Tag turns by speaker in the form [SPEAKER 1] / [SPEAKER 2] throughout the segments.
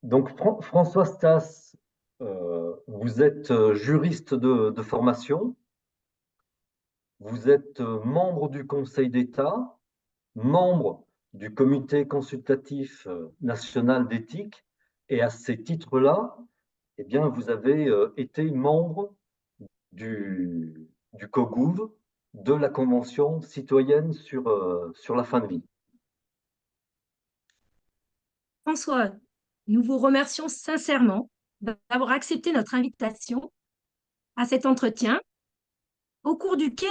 [SPEAKER 1] Donc, François Stas, vous êtes juriste de formation, vous êtes membre du Conseil d'État, membre du Comité consultatif national d'éthique, et à ces titres-là, eh bien, vous avez été membre du COGOV, de la Convention citoyenne sur la fin de vie.
[SPEAKER 2] François, nous vous remercions sincèrement d'avoir accepté notre invitation à cet entretien au cours duquel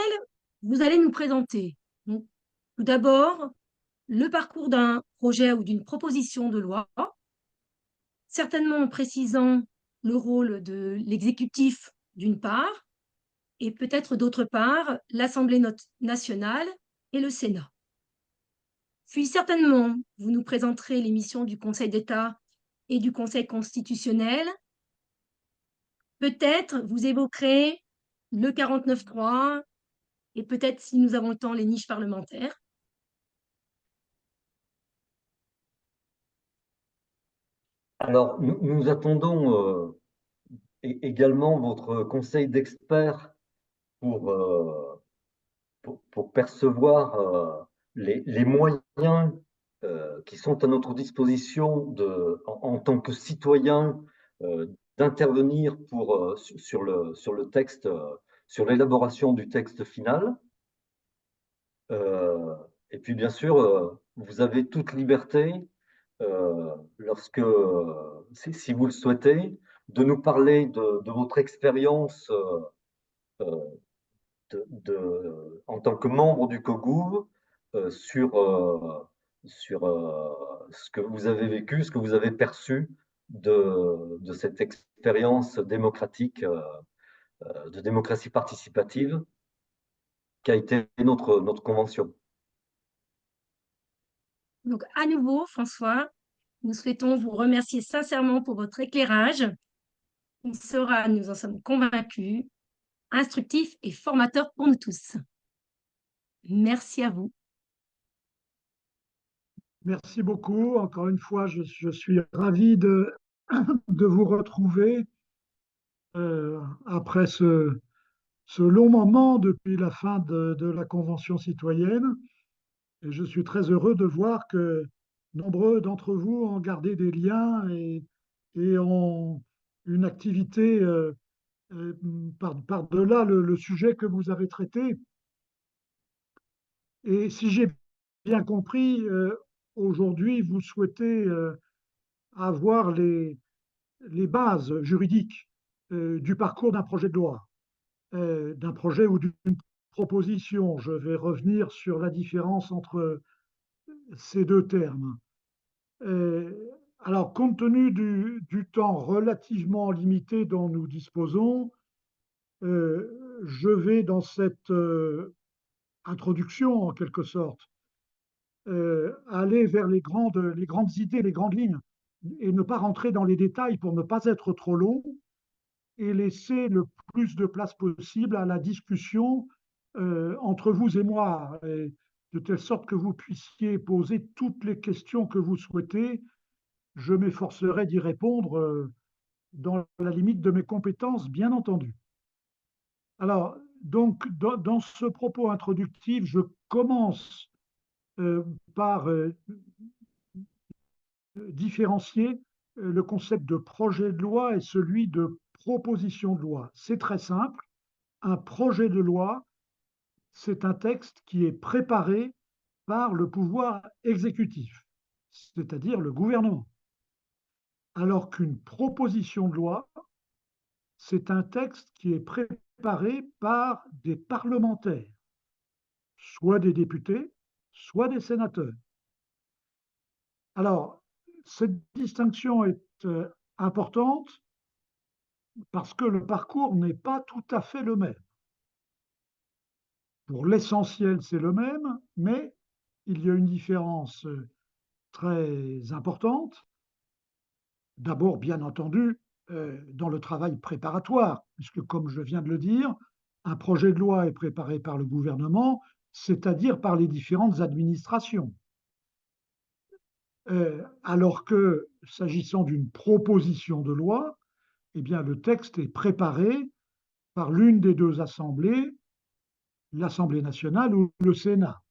[SPEAKER 2] vous allez nous présenter, donc, tout d'abord, le parcours d'un projet ou d'une proposition de loi, certainement en précisant le rôle de l'exécutif d'une part et peut-être d'autre part l'Assemblée nationale et le Sénat. Puis certainement, vous nous présenterez les missions du Conseil d'État et du Conseil constitutionnel. Peut-être vous évoquerez le 49.3 et peut-être, si nous avons le temps, les niches parlementaires.
[SPEAKER 1] Alors, nous attendons également votre conseil d'experts pour, pour percevoir les moyens qui sont à notre disposition en tant que citoyens d'intervenir sur le texte, sur l'élaboration du texte final. Euh, et puis, bien sûr, vous avez toute liberté, lorsque, si vous le souhaitez, de nous parler de votre expérience en tant que membre du COGOV sur ce que vous avez vécu, ce que vous avez perçu de cette expérience démocratique, de démocratie participative qui a été notre convention.
[SPEAKER 2] Donc, à nouveau, François, nous souhaitons vous remercier sincèrement pour votre éclairage. Il sera, nous en sommes convaincus, instructif et formateur pour nous tous. Merci à vous.
[SPEAKER 3] Merci beaucoup. Encore une fois, je suis ravi de vous retrouver après ce long moment depuis la fin de la Convention citoyenne. Et je suis très heureux de voir que nombreux d'entre vous ont gardé des liens et ont une activité euh, par-delà le sujet que vous avez traité. Et si j'ai bien compris, aujourd'hui, vous souhaitez avoir les bases juridiques du parcours d'un projet de loi, d'un projet ou d'une proposition. Je vais revenir sur la différence entre ces deux termes. Euh, alors, compte tenu du temps relativement limité dont nous disposons, je vais dans cette introduction, en quelque sorte, aller vers les grandes idées, les grandes lignes, et ne pas rentrer dans les détails pour ne pas être trop long et laisser le plus de place possible à la discussion entre vous et moi, et de telle sorte que vous puissiez poser toutes les questions que vous souhaitez. Je m'efforcerai d'y répondre dans la limite de mes compétences, bien entendu. Alors, donc, dans ce propos introductif, je commence euh, par différencier le concept de projet de loi et celui de proposition de loi. C'est très simple. Un projet de loi, c'est un texte qui est préparé par le pouvoir exécutif, c'est-à-dire le gouvernement. Alors qu'une proposition de loi, c'est un texte qui est préparé par des parlementaires, soit des députés, soit des sénateurs. Alors, cette distinction est importante parce que le parcours n'est pas tout à fait le même. Pour l'essentiel, c'est le même, mais il y a une différence très importante. D'abord, bien entendu, dans le travail préparatoire, puisque comme je viens de le dire, un projet de loi est préparé par le gouvernement, c'est-à-dire par les différentes administrations. alors que, s'agissant d'une proposition de loi, eh bien, le texte est préparé par l'une des deux assemblées, l'Assemblée nationale ou le Sénat.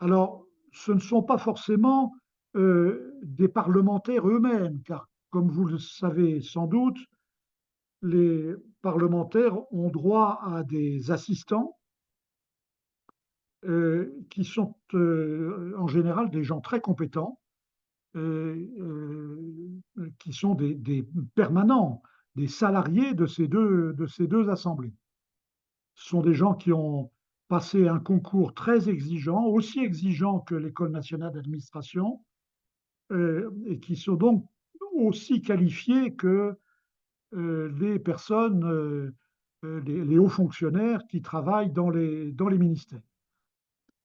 [SPEAKER 3] Alors, ce ne sont pas forcément des parlementaires eux-mêmes, car comme vous le savez sans doute, les parlementaires ont droit à des assistants qui sont en général des gens très compétents, qui sont des permanents, des salariés de ces deux assemblées. Ce sont des gens qui ont passé un concours très exigeant, aussi exigeant que l'École nationale d'administration, et qui sont donc aussi qualifiés que les personnes, les hauts fonctionnaires qui travaillent dans les ministères.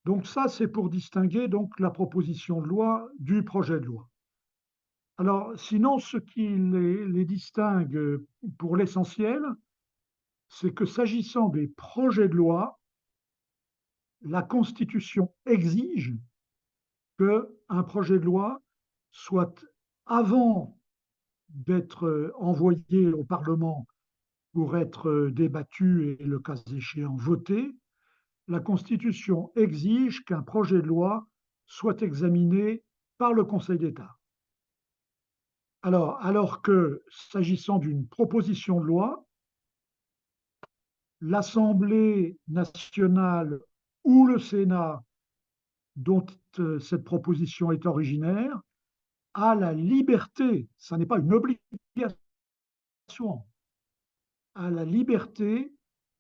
[SPEAKER 3] Donc ça, c'est pour distinguer donc la proposition de loi du projet de loi. Alors, sinon, ce qui les distingue pour l'essentiel, c'est que s'agissant des projets de loi, la Constitution exige qu'un projet de loi soit, avant d'être envoyé au Parlement pour être débattu et, le cas échéant, voté, la Constitution exige qu'un projet de loi soit examiné par le Conseil d'État. Alors que, s'agissant d'une proposition de loi, l'Assemblée nationale ou le Sénat dont cette proposition est originaire a la liberté, ça n'est pas une obligation, a la liberté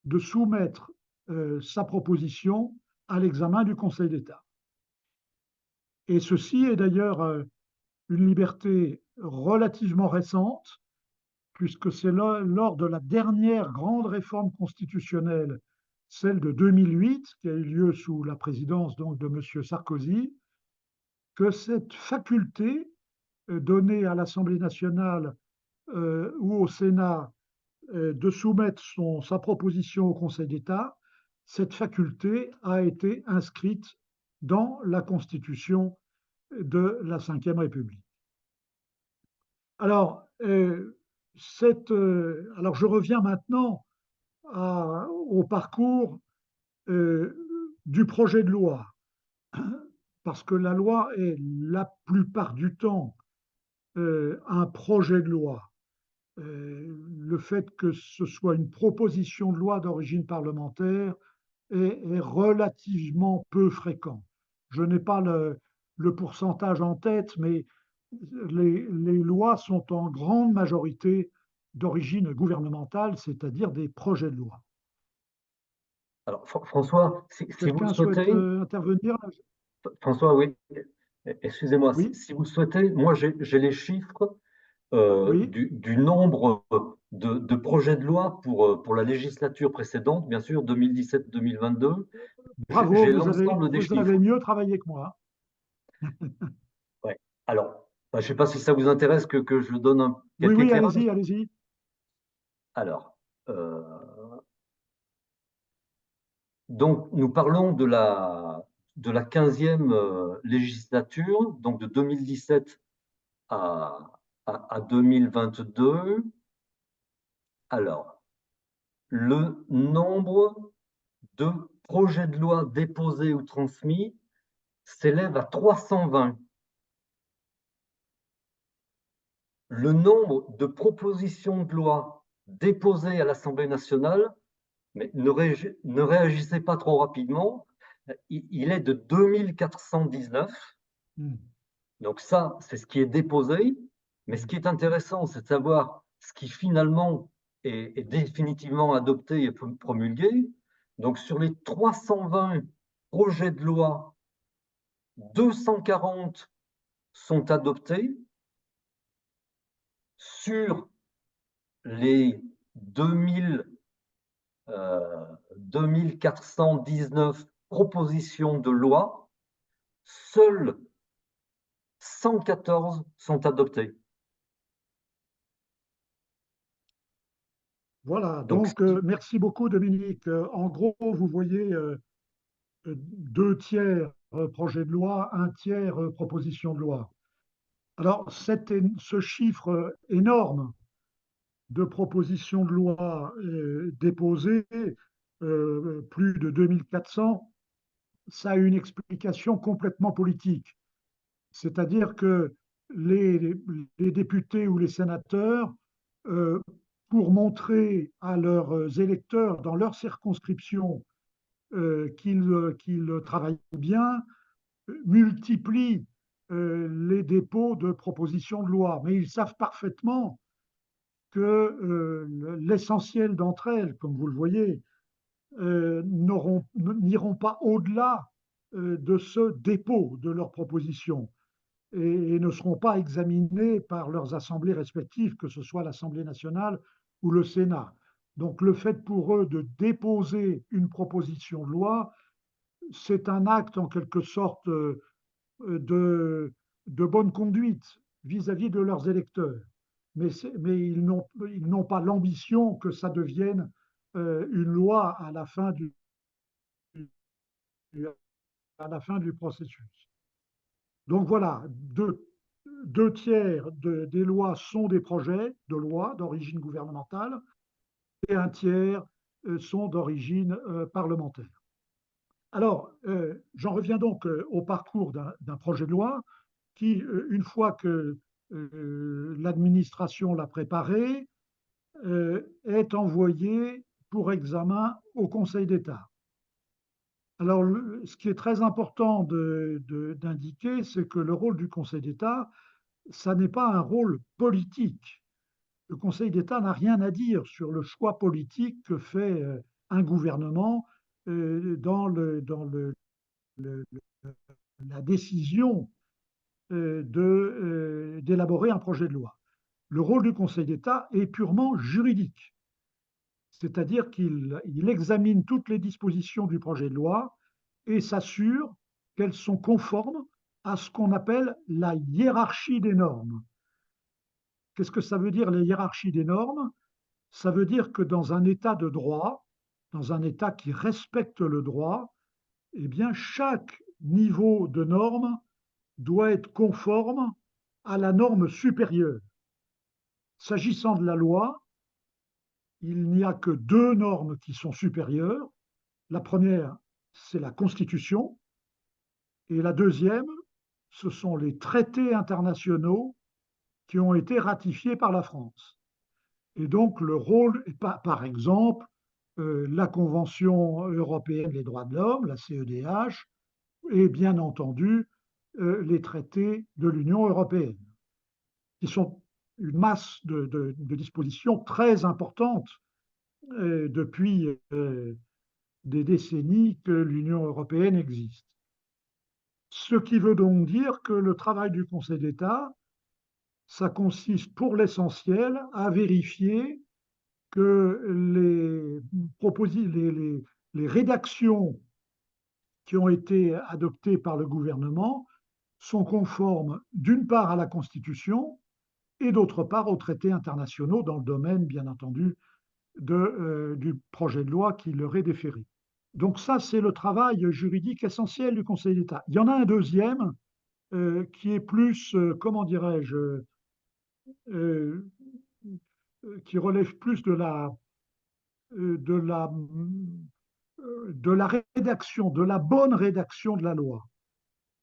[SPEAKER 3] de soumettre sa proposition à l'examen du Conseil d'État. Et ceci est d'ailleurs une liberté relativement récente, puisque c'est lors de la dernière grande réforme constitutionnelle, celle de 2008, qui a eu lieu sous la présidence donc de M. Sarkozy, que cette faculté donnée à l'Assemblée nationale ou au Sénat de soumettre sa proposition au Conseil d'État, cette faculté a été inscrite dans la Constitution de la Ve République. Alors, alors je reviens maintenant au parcours du projet de loi, parce que la loi est la plupart du temps un projet de loi. Le fait que ce soit une proposition de loi d'origine parlementaire est relativement peu fréquent. Je n'ai pas le pourcentage en tête, mais les lois sont en grande majorité d'origine gouvernementale, c'est-à-dire des projets de loi.
[SPEAKER 1] Alors, François, si vous le
[SPEAKER 3] Quelqu'un souhaite
[SPEAKER 1] souhaitez,
[SPEAKER 3] intervenir?
[SPEAKER 1] François, oui, excusez-moi,
[SPEAKER 3] Oui,
[SPEAKER 1] si vous le souhaitez, moi j'ai les chiffres
[SPEAKER 3] oui,
[SPEAKER 1] du nombre de projets de loi pour la législature précédente, bien sûr, 2017-2022.
[SPEAKER 3] bravo,
[SPEAKER 1] J'ai l'ensemble des
[SPEAKER 3] vous avez
[SPEAKER 1] chiffres.
[SPEAKER 3] mieux travaillé que moi.
[SPEAKER 1] Ouais. Alors, bah, je ne sais pas si ça vous intéresse que je donne
[SPEAKER 3] Oui,
[SPEAKER 1] quelques
[SPEAKER 3] oui,
[SPEAKER 1] éclairages.
[SPEAKER 3] allez-y, allez-y.
[SPEAKER 1] Alors, donc, nous parlons de la 15e législature, donc de 2017 à, à 2022. Alors, le nombre de projets de loi déposés ou transmis s'élève à 320. Le nombre de propositions de loi déposées à l'Assemblée nationale, mais ne réagissez pas trop rapidement, il est de 2419.
[SPEAKER 3] Hmm.
[SPEAKER 1] Donc ça, c'est ce qui est déposé. Mais ce qui est intéressant, c'est de savoir ce qui finalement est définitivement adopté et promulgué. Donc sur les 320 projets de loi, 240 sont adoptés. Sur les 2419 propositions de loi, seules 114 sont adoptées.
[SPEAKER 3] Voilà,
[SPEAKER 1] Donc,
[SPEAKER 3] donc merci beaucoup Dominique. En gros, vous voyez, deux tiers projet de loi, un tiers proposition de loi. Alors, ce chiffre énorme de propositions de loi déposées, plus de 2400, ça a une explication complètement politique. C'est-à-dire que les, les députés ou les sénateurs, euh, pour montrer à leurs électeurs dans leur circonscription qu'ils travaillent bien, multiplient les dépôts de propositions de loi. Mais ils savent parfaitement que l'essentiel d'entre elles, comme vous le voyez, n'iront pas au-delà de ce dépôt de leurs propositions et ne seront pas examinés par leurs assemblées respectives, que ce soit l'Assemblée nationale ou le Sénat. Donc le fait pour eux de déposer une proposition de loi, c'est un acte en quelque sorte de, de bonne conduite vis-à-vis de leurs électeurs. Mais ils n'ont pas l'ambition que ça devienne une loi à la fin du processus. Donc voilà, deux tiers des lois sont des projets de loi d'origine gouvernementale et un tiers sont d'origine parlementaire. Alors, j'en reviens donc au parcours d'un projet de loi qui, une fois que l'administration l'a préparé, est envoyé pour examen au Conseil d'État. Alors, ce qui est très important d'indiquer, c'est que le rôle du Conseil d'État, ça n'est pas un rôle politique. Le Conseil d'État n'a rien à dire sur le choix politique que fait un gouvernement dans la décision d'élaborer un projet de loi. Le rôle du Conseil d'État est purement juridique, c'est-à-dire qu'il examine toutes les dispositions du projet de loi et s'assure qu'elles sont conformes à ce qu'on appelle la hiérarchie des normes. Qu'est-ce que ça veut dire, la hiérarchie des normes? Ça veut dire que dans un État de droit, dans un État qui respecte le droit, eh bien, chaque niveau de norme doit être conforme à la norme supérieure. S'agissant de la loi, il n'y a que deux normes qui sont supérieures. La première, c'est la Constitution, et la deuxième, ce sont les traités internationaux qui ont été ratifiés par la France. Et donc le rôle, par exemple, la Convention européenne des droits de l'homme, la CEDH, et bien entendu les traités de l'Union européenne, qui sont une masse de dispositions très importantes depuis des décennies que l'Union européenne existe. Ce qui veut donc dire que le travail du Conseil d'État, ça consiste pour l'essentiel à vérifier que les rédactions qui ont été adoptées par le gouvernement sont conformes d'une part à la Constitution et d'autre part aux traités internationaux dans le domaine, bien entendu, du projet de loi qui leur est déféré. Donc ça, c'est le travail juridique essentiel du Conseil d'État. Il y en a un deuxième qui est plus, comment dirais-je, euh, qui relève plus de la, de la rédaction, de la bonne rédaction de la loi.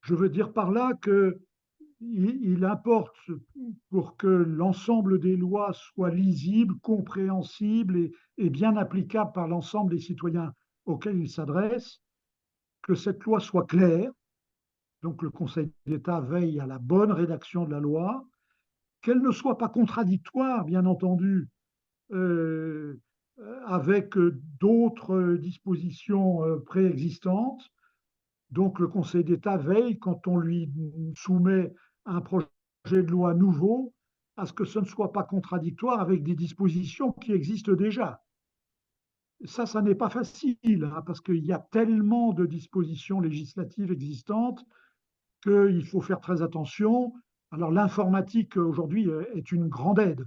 [SPEAKER 3] Je veux dire par là qu'il importe pour que l'ensemble des lois soient lisibles, compréhensibles et bien applicables par l'ensemble des citoyens auxquels ils s'adressent, que cette loi soit claire. Donc le Conseil d'État veille à la bonne rédaction de la loi, qu'elle ne soit pas contradictoire, bien entendu, euh, avec d'autres dispositions préexistantes. Donc le Conseil d'État veille, quand on lui soumet un projet de loi nouveau, à ce que ce ne soit pas contradictoire avec des dispositions qui existent déjà. Ça n'est pas facile, hein, parce qu'il y a tellement de dispositions législatives existantes qu'il faut faire très attention. Alors l'informatique aujourd'hui est une grande aide,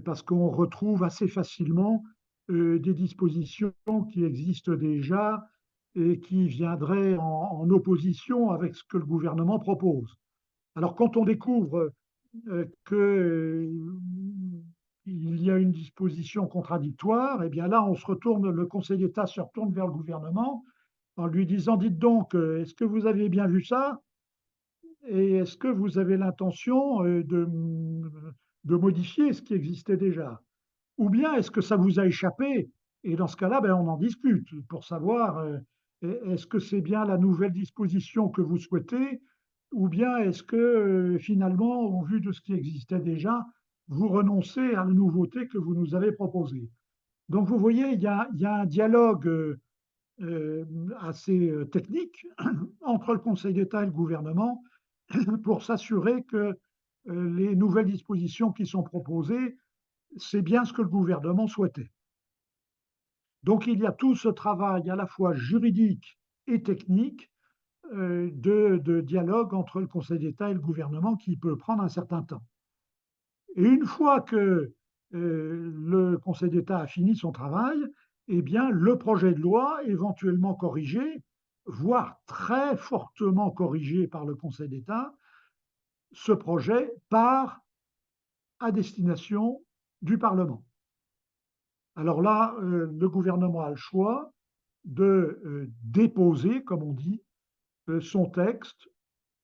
[SPEAKER 3] parce qu'on retrouve assez facilement des dispositions qui existent déjà et qui viendraient en opposition avec ce que le gouvernement propose. Alors quand on découvre qu'il y a une disposition contradictoire, eh bien là, le Conseil d'État se retourne vers le gouvernement en lui disant, dites donc, est-ce que vous avez bien vu ça? Et est-ce que vous avez l'intention de modifier ce qui existait déjà? Ou bien est-ce que ça vous a échappé? Et dans ce cas-là, ben, on en discute pour savoir est-ce que c'est bien la nouvelle disposition que vous souhaitez, ou bien est-ce que finalement, au vu de ce qui existait déjà, vous renoncez à la nouveauté que vous nous avez proposée. Donc vous voyez, il y a un dialogue euh, assez technique entre le Conseil d'État et le gouvernement pour s'assurer que les nouvelles dispositions qui sont proposées, c'est bien ce que le gouvernement souhaitait. Donc il y a tout ce travail à la fois juridique et technique de dialogue entre le Conseil d'État et le gouvernement qui peut prendre un certain temps. Et une fois que le Conseil d'État a fini son travail, eh bien, le projet de loi, éventuellement corrigé, voire très fortement corrigé par le Conseil d'État, ce projet part à destination du Parlement. Alors là, le gouvernement a le choix de déposer, comme on dit, son texte,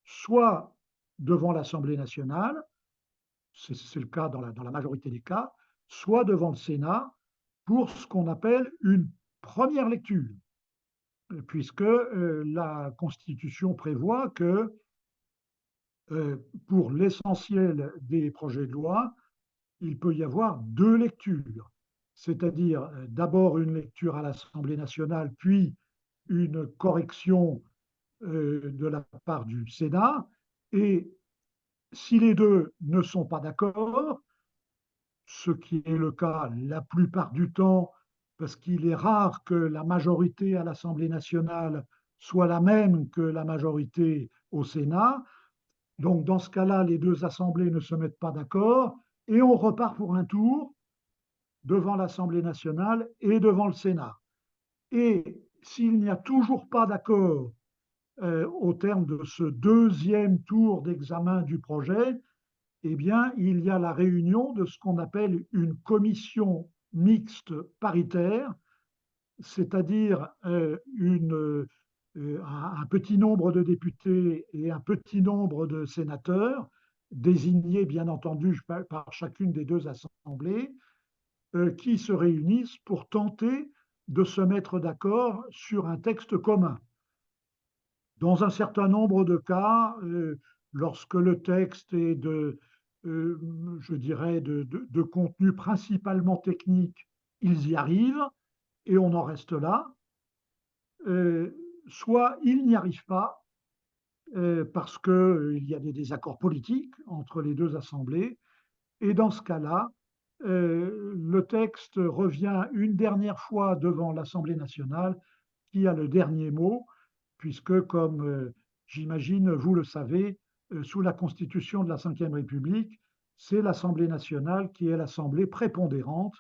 [SPEAKER 3] soit devant l'Assemblée nationale, c'est le cas dans la majorité des cas, soit devant le Sénat pour ce qu'on appelle une première lecture, puisque la Constitution prévoit que pour l'essentiel des projets de loi, il peut y avoir deux lectures, c'est-à-dire d'abord une lecture à l'Assemblée nationale, puis une correction de la part du Sénat. Et si les deux ne sont pas d'accord, ce qui est le cas la plupart du temps, parce qu'il est rare que la majorité à l'Assemblée nationale soit la même que la majorité au Sénat. Donc dans ce cas-là, les deux assemblées ne se mettent pas d'accord et on repart pour un tour devant l'Assemblée nationale et devant le Sénat. Et s'il n'y a toujours pas d'accord au terme de ce deuxième tour d'examen du projet, eh bien, il y a la réunion de ce qu'on appelle une commission mixte paritaire, c'est-à-dire un petit nombre de députés et un petit nombre de sénateurs, désignés bien entendu par chacune des deux assemblées, qui se réunissent pour tenter de se mettre d'accord sur un texte commun. Dans un certain nombre de cas, lorsque le texte est je dirais, de contenu principalement technique, ils y arrivent et on en reste là. Soit ils n'y arrivent pas parce qu'il y a des désaccords politiques entre les deux assemblées. Et dans ce cas-là, le texte revient une dernière fois devant l'Assemblée nationale qui a le dernier mot, puisque, comme j'imagine, vous le savez, sous la Constitution de la Ve République, c'est l'Assemblée nationale qui est l'Assemblée prépondérante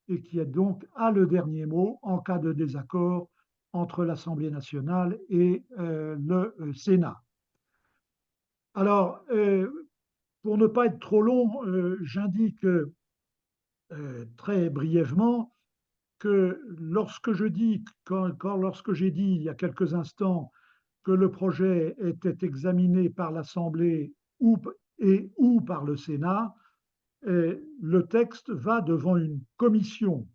[SPEAKER 3] et qui donc a le dernier mot en cas de désaccord entre l'Assemblée nationale et le Sénat. Alors, pour ne pas être trop long, j'indique très brièvement que lorsque j'ai dit il y a quelques instants que le projet était examiné par l'Assemblée ou par le Sénat, le texte va devant une commission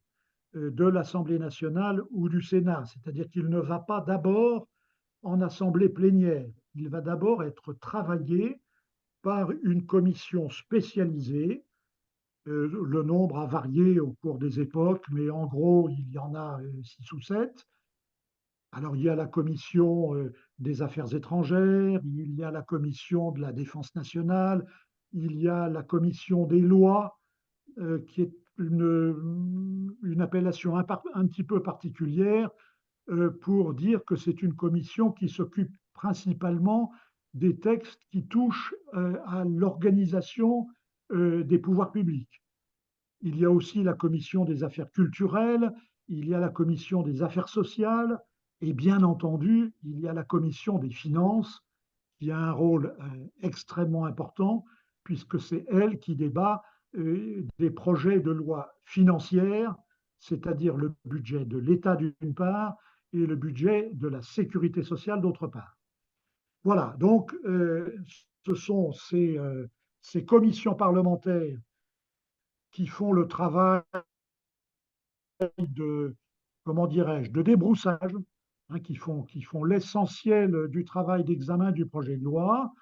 [SPEAKER 3] de l'Assemblée nationale ou du Sénat, c'est-à-dire qu'il ne va pas d'abord en assemblée plénière, il va d'abord être travaillé par une commission spécialisée. Le nombre a varié au cours des époques, mais en gros, il y en a 6 ou 7. Alors, il y a la commission des affaires étrangères, il y a la commission de la défense nationale, il y a la commission des lois, qui est une appellation un petit peu particulière pour dire que c'est une commission qui s'occupe principalement des textes qui touchent à l'organisation des pouvoirs publics. Il y a aussi la commission des affaires culturelles, il y a la commission des affaires sociales, Et bien entendu, il y a la commission des finances qui a un rôle extrêmement important, puisque c'est elle qui débat des projets de loi financière, c'est-à-dire le budget de l'État d'une part et le budget de la sécurité sociale d'autre part. Voilà, donc ce sont ces commissions parlementaires qui font le travail de, comment dirais-je, de débroussage, hein, qui font l'essentiel du travail d'examen du projet de loi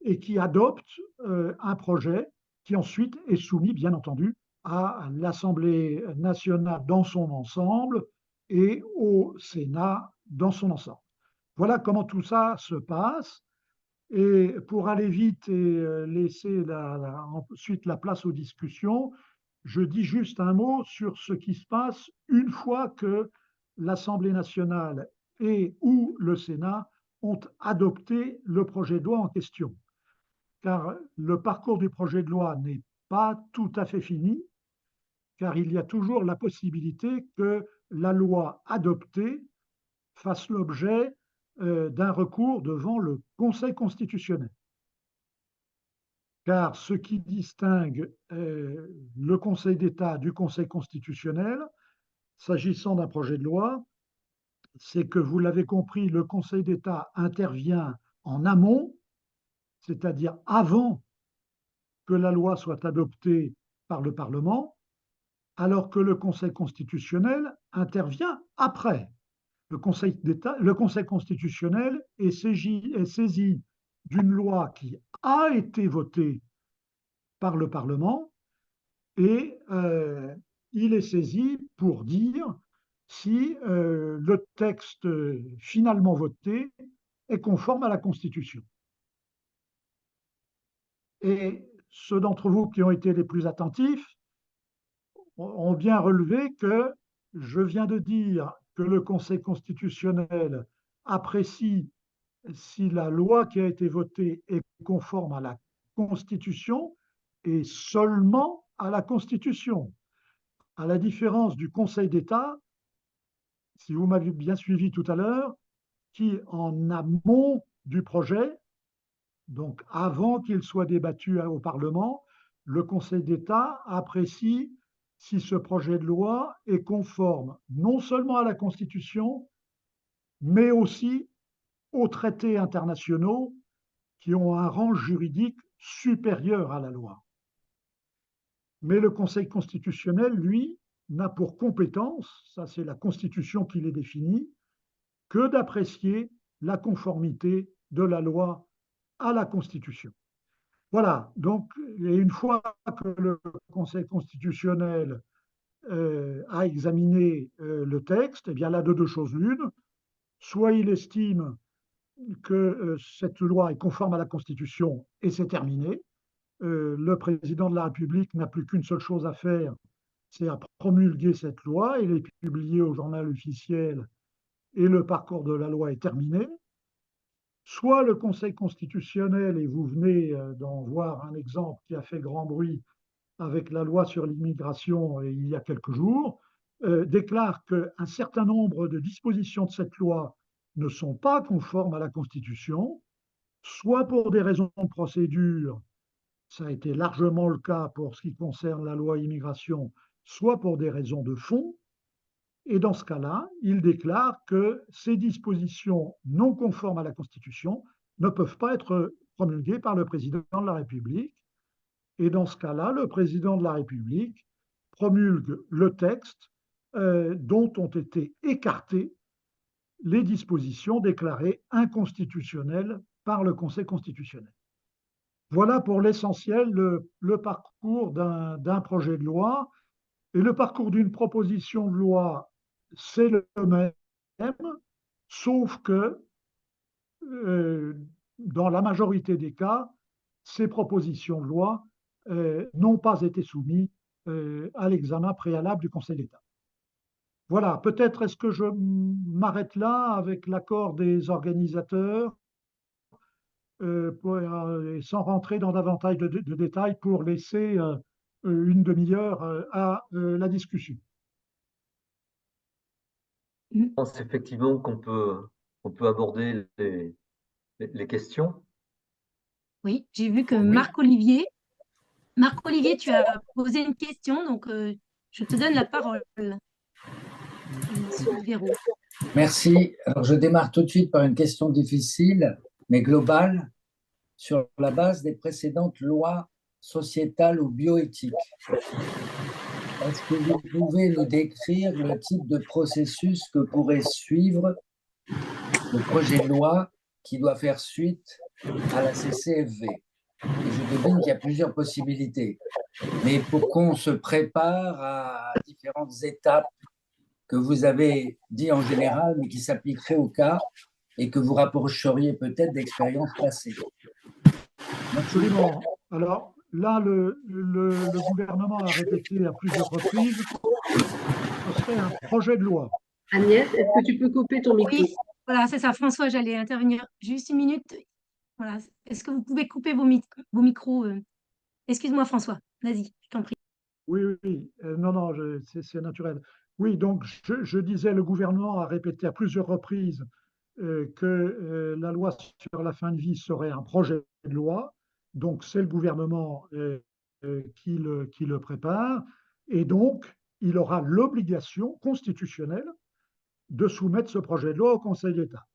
[SPEAKER 3] et qui adoptent un projet qui ensuite est soumis, bien entendu, à l'Assemblée nationale dans son ensemble et au Sénat dans son ensemble. Voilà comment tout ça se passe. Et pour aller vite et laisser ensuite la place aux discussions, je dis juste un mot sur ce qui se passe une fois que l'Assemblée nationale et ou le Sénat ont adopté le projet de loi en question. Car le parcours du projet de loi n'est pas tout à fait fini, car il y a toujours la possibilité que la loi adoptée fasse l'objet d'un recours devant le Conseil constitutionnel. Car ce qui distingue le Conseil d'État du Conseil constitutionnel, s'agissant d'un projet de loi, c'est que, vous l'avez compris, le Conseil d'État intervient en amont, c'est-à-dire avant que la loi soit adoptée par le Parlement, alors que le Conseil constitutionnel intervient après. Le Conseil constitutionnel est saisi d'une loi qui a été votée par le Parlement et il est saisi pour dire si le texte finalement voté est conforme à la Constitution. Et ceux d'entre vous qui ont été les plus attentifs ont bien relevé que je viens de dire que le Conseil constitutionnel apprécie si la loi qui a été votée est conforme à la Constitution et seulement à la Constitution. À la différence du Conseil d'État, si vous m'avez bien suivi tout à l'heure, qui en amont du projet, donc avant qu'il soit débattu au Parlement, le Conseil d'État apprécie si ce projet de loi est conforme non seulement à la Constitution, mais aussi aux traités internationaux qui ont un rang juridique supérieur à la loi. Mais le Conseil constitutionnel, lui, n'a pour compétence, ça c'est la Constitution qui les définit, que d'apprécier la conformité de la loi à la Constitution. Voilà, donc, et une fois que le Conseil constitutionnel a examiné le texte, eh bien là, de deux choses l'une, soit il estime que cette loi est conforme à la Constitution et c'est terminé. Le président de la République n'a plus qu'une seule chose à faire, c'est à promulguer cette loi et les publier au journal officiel et le parcours de la loi est terminé. Soit le Conseil constitutionnel, et vous venez d'en voir un exemple qui a fait grand bruit avec la loi sur l'immigration il y a quelques jours, déclare qu'un certain nombre de dispositions de cette loi ne sont pas conformes à la Constitution, soit pour des raisons de procédure, ça a été largement le cas pour ce qui concerne la loi immigration, soit pour des raisons de fond. Et dans ce cas-là, il déclare que ces dispositions non conformes à la Constitution ne peuvent pas être promulguées par le président de la République. Et dans ce cas-là, le président de la République promulgue le texte dont ont été écartées les dispositions déclarées inconstitutionnelles par le Conseil constitutionnel. Voilà pour l'essentiel le parcours d'un projet de loi. Et le parcours d'une proposition de loi, c'est le même, sauf que dans la majorité des cas, ces propositions de loi n'ont pas été soumises à l'examen préalable du Conseil d'État. Voilà, peut-être est-ce que je m'arrête là avec l'accord des organisateurs sans rentrer dans davantage de détails pour laisser une demi-heure à la discussion.
[SPEAKER 1] Je pense effectivement qu'on peut aborder les questions.
[SPEAKER 2] Oui, j'ai vu que
[SPEAKER 1] Oui.
[SPEAKER 2] Marc-Olivier, tu as posé une question, donc je te donne la parole, Monsieur Véraud.
[SPEAKER 4] Merci. Alors, je démarre tout de suite par une question difficile, mais globale, sur la base des précédentes lois sociétales ou bioéthiques. Est-ce que vous pouvez nous décrire le type de processus que pourrait suivre le projet de loi qui doit faire suite à la CCFV? Et je devine qu'il y a plusieurs possibilités, mais pour qu'on se prépare à différentes étapes que vous avez dit en général, mais qui s'appliqueraient au cas et que vous rapprocheriez peut-être d'expériences passées.
[SPEAKER 3] Absolument. Alors là, le gouvernement a répété à plusieurs reprises que ce serait un projet de loi.
[SPEAKER 5] Agnès, est-ce que tu peux couper ton micro?
[SPEAKER 2] Oui, voilà, c'est ça, François, j'allais intervenir juste une minute. Voilà. Est-ce que vous pouvez couper vos micros Excuse-moi, François, vas-y, je t'en prie.
[SPEAKER 3] Oui, oui, oui. Non, non, c'est naturel. Oui, donc je disais, le gouvernement a répété à plusieurs reprises que la loi sur la fin de vie serait un projet de loi. Donc c'est le gouvernement qui le prépare. Et donc, il aura l'obligation constitutionnelle de soumettre ce projet de loi au Conseil d'État.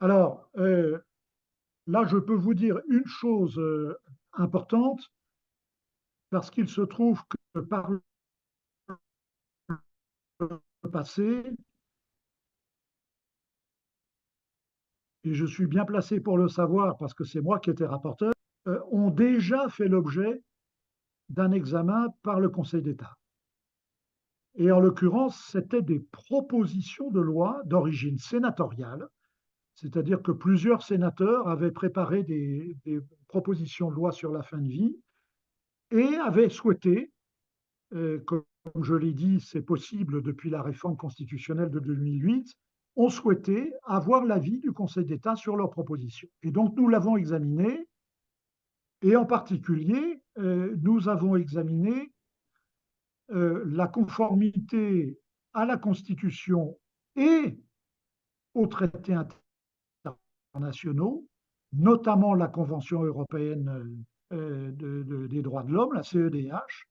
[SPEAKER 3] Alors, là, je peux vous dire une chose importante, parce qu'il se trouve que par le passé, et je suis bien placé pour le savoir parce que c'est moi qui étais rapporteur, ont déjà fait l'objet d'un examen par le Conseil d'État. Et en l'occurrence, c'était des propositions de loi d'origine sénatoriale, c'est-à-dire que plusieurs sénateurs avaient préparé des propositions de loi sur la fin de vie et avaient souhaité, comme je l'ai dit, c'est possible depuis la réforme constitutionnelle de 2008, ont souhaité avoir l'avis du Conseil d'État sur leurs propositions. Et donc nous l'avons examiné, et en particulier, nous avons examiné la conformité à la Constitution et aux traités internationaux, notamment la Convention européenne des droits de l'homme, la CEDH.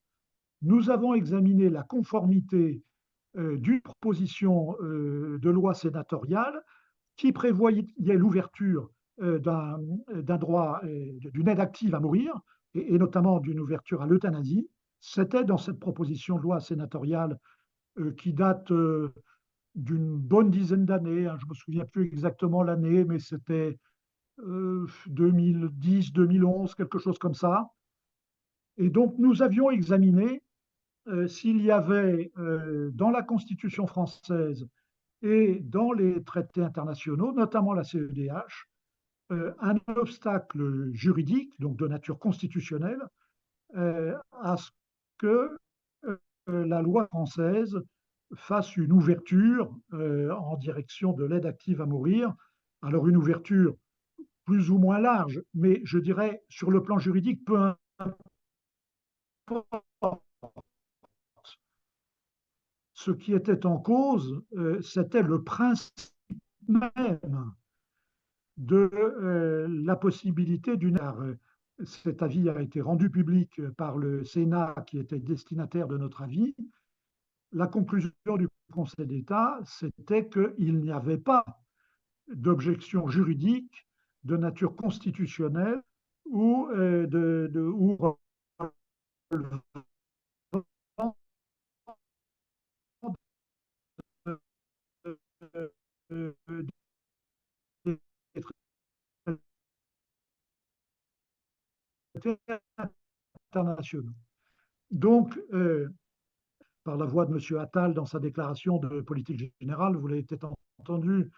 [SPEAKER 3] Nous avons examiné la conformité d'une proposition de loi sénatoriale qui prévoyait l'ouverture d'un droit, d'une aide active à mourir, et notamment d'une ouverture à l'euthanasie. C'était dans cette proposition de loi sénatoriale qui date d'une bonne dizaine d'années, hein, je ne me souviens plus exactement l'année, mais c'était 2010, 2011, quelque chose comme ça. Et donc nous avions examiné s'il y avait dans la Constitution française et dans les traités internationaux, notamment la CEDH, un obstacle juridique, donc de nature constitutionnelle, à ce que la loi française fasse une ouverture en direction de l'aide active à mourir. Alors une ouverture plus ou moins large, mais je dirais sur le plan juridique, peu importe. Ce qui était en cause, c'était le principe même de la possibilité d'une. Cet avis a été rendu public par le Sénat qui était destinataire de notre avis. La conclusion du Conseil d'État, c'était qu'il n'y avait pas d'objection juridique de nature constitutionnelle ou internationaux. Donc, par la voix de M. Attal dans sa déclaration de politique générale, vous l'avez peut-être entendu,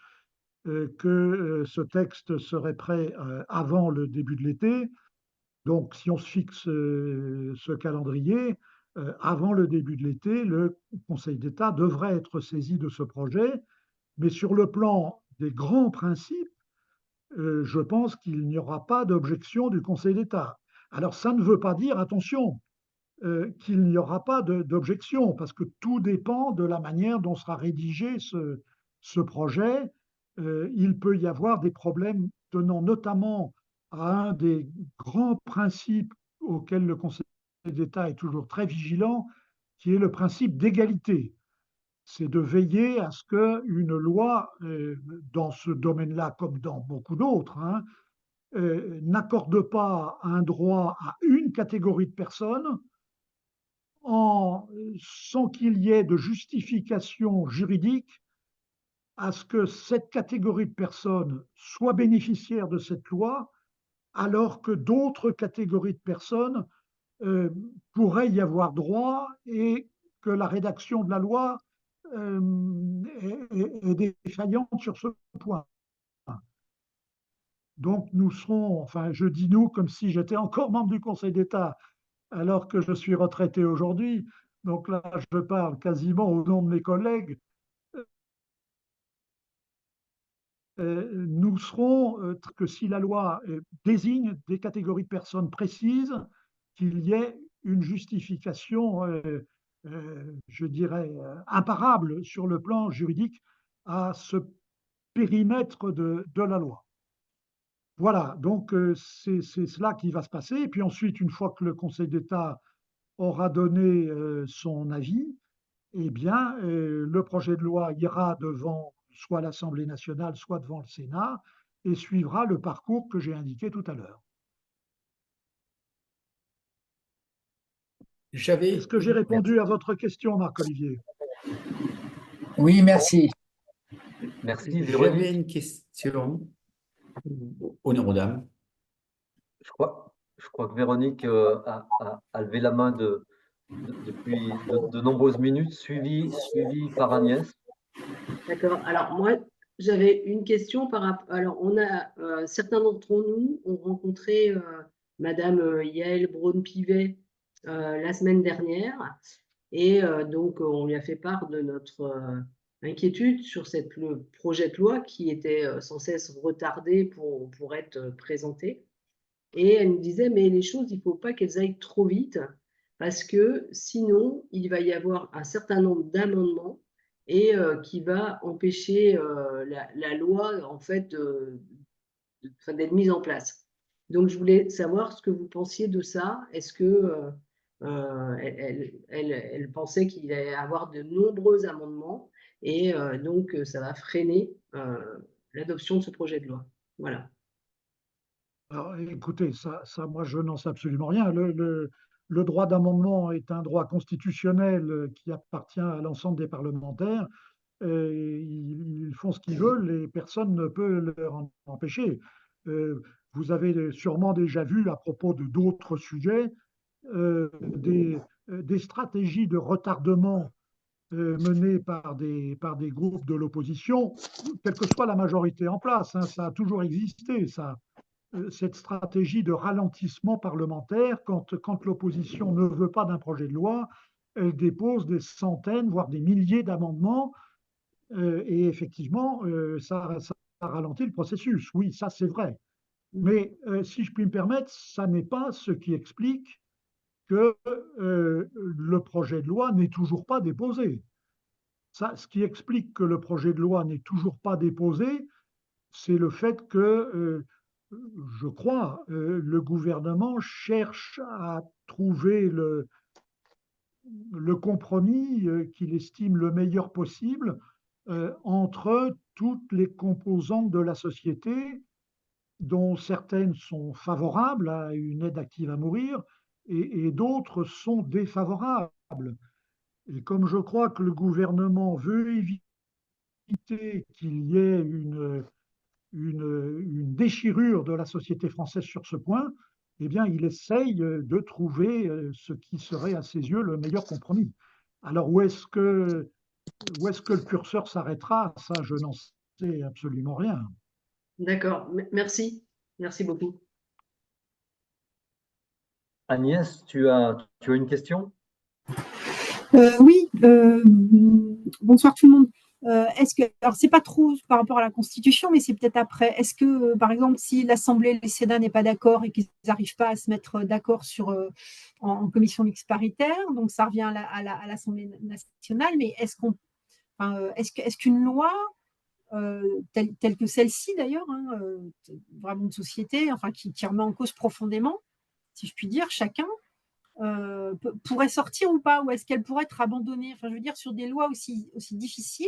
[SPEAKER 3] que ce texte serait prêt avant le début de l'été. Donc, si on se fixe ce calendrier, avant le début de l'été, le Conseil d'État devrait être saisi de ce projet. Mais sur le plan des grands principes, je pense qu'il n'y aura pas d'objection du Conseil d'État. Alors, ça ne veut pas dire, attention, qu'il n'y aura pas d'objection, parce que tout dépend de la manière dont sera rédigé ce projet. Il peut y avoir des problèmes tenant notamment à un des grands principes auxquels le Conseil d'État est toujours très vigilant, qui est le principe d'égalité. C'est de veiller à ce qu'une loi, dans ce domaine-là comme dans beaucoup d'autres, hein, n'accorde pas un droit à une catégorie de personnes sans qu'il y ait de justification juridique à ce que cette catégorie de personnes soit bénéficiaire de cette loi, alors que d'autres catégories de personnes pourraient y avoir droit et que la rédaction de la loi est défaillante sur ce point. Donc nous serons, enfin je dis nous comme si j'étais encore membre du Conseil d'État alors que je suis retraité aujourd'hui, donc là je parle quasiment au nom de mes collègues, nous serons que si la loi désigne des catégories de personnes précises, qu'il y ait une justification, je dirais, imparable sur le plan juridique à ce périmètre de la loi. Voilà, donc c'est cela qui va se passer. Et puis ensuite, une fois que le Conseil d'État aura donné son avis, eh bien, le projet de loi ira devant soit l'Assemblée nationale, soit devant le Sénat, et suivra le parcours que j'ai indiqué tout à l'heure. Est-ce que j'ai répondu à votre question, Marc-Olivier?
[SPEAKER 4] Oui, merci.
[SPEAKER 1] Merci,
[SPEAKER 6] J'avais
[SPEAKER 1] Véronique.
[SPEAKER 6] une question. Honneur aux dames.
[SPEAKER 1] Je crois que Véronique a levé la main depuis de nombreuses minutes, suivie par Agnès.
[SPEAKER 5] D'accord. Alors, moi, j'avais une question par rapport. Alors, on a certains d'entre nous ont rencontré Madame Yaël Braun-Pivet la semaine dernière. Et donc, on lui a fait part de notre inquiétude sur le projet de loi qui était sans cesse retardé pour être présenté. Et elle nous disait, mais les choses, il ne faut pas qu'elles aillent trop vite, parce que sinon, il va y avoir un certain nombre d'amendements et qui va empêcher la loi, en fait, d'être mise en place. Donc, je voulais savoir ce que vous pensiez de ça. Est-ce que elle pensait qu'il allait y avoir de nombreux amendements et donc ça va freiner l'adoption de ce projet de loi. Voilà.
[SPEAKER 3] Alors, écoutez, ça, moi, je n'en sais absolument rien. Le droit d'amendement est un droit constitutionnel qui appartient à l'ensemble des parlementaires. Ils font ce qu'ils veulent et personne ne peut leur en empêcher. Vous avez sûrement déjà vu à propos de d'autres sujets des stratégies de retardement menées par des groupes de l'opposition, quelle que soit la majorité en place. Hein, ça a toujours existé, ça. Cette stratégie de ralentissement parlementaire, quand l'opposition ne veut pas d'un projet de loi, elle dépose des centaines, voire des milliers d'amendements, et effectivement, ça ralentit le processus. Oui, ça c'est vrai. Mais si je puis me permettre, ça n'est pas ce qui explique que le projet de loi n'est toujours pas déposé. Ça, ce qui explique que le projet de loi n'est toujours pas déposé, c'est le fait que, je crois, le gouvernement cherche à trouver le compromis qu'il estime le meilleur possible entre toutes les composantes de la société, dont certaines sont favorables à une aide active à mourir et d'autres sont défavorables. Et comme je crois que le gouvernement veut éviter qu'il y ait une déchirure de la société française sur ce point, eh bien, il essaye de trouver ce qui serait à ses yeux le meilleur compromis. Alors, où est-ce que le curseur s'arrêtera? Ça, je n'en sais absolument rien.
[SPEAKER 5] D'accord, merci. Merci beaucoup.
[SPEAKER 1] Agnès, tu as une question?
[SPEAKER 7] Oui, bonsoir tout le monde. alors c'est pas trop par rapport à la Constitution, mais c'est peut-être après. Est-ce que, par exemple, si l'Assemblée et le Sénat n'est pas d'accord et qu'ils n'arrivent pas à se mettre d'accord en commission mixte paritaire, donc ça revient à l'Assemblée nationale, mais est-ce qu'une loi telle que celle-ci d'ailleurs, vraiment de société, enfin qui remet en cause profondément, si je puis dire, chacun, pourrait sortir ou pas, ou est-ce qu'elle pourrait être abandonnée, enfin je veux dire sur des lois aussi difficiles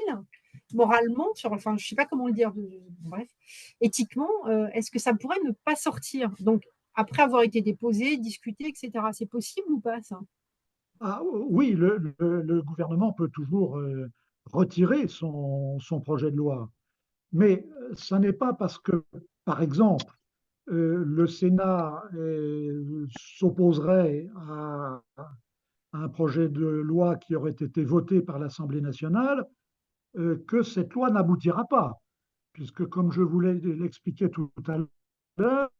[SPEAKER 7] moralement, enfin je sais pas comment le dire, bref, éthiquement, est-ce que ça pourrait ne pas sortir, donc après avoir été déposé, discuté, etc. C'est possible ou pas ça?
[SPEAKER 3] Ah, oui, le gouvernement peut toujours retirer son projet de loi. Mais ça n'est pas parce que, par exemple, le Sénat s'opposerait à un projet de loi qui aurait été voté par l'Assemblée nationale que cette loi n'aboutira pas. Puisque, comme je vous l'expliquais tout à l'heure,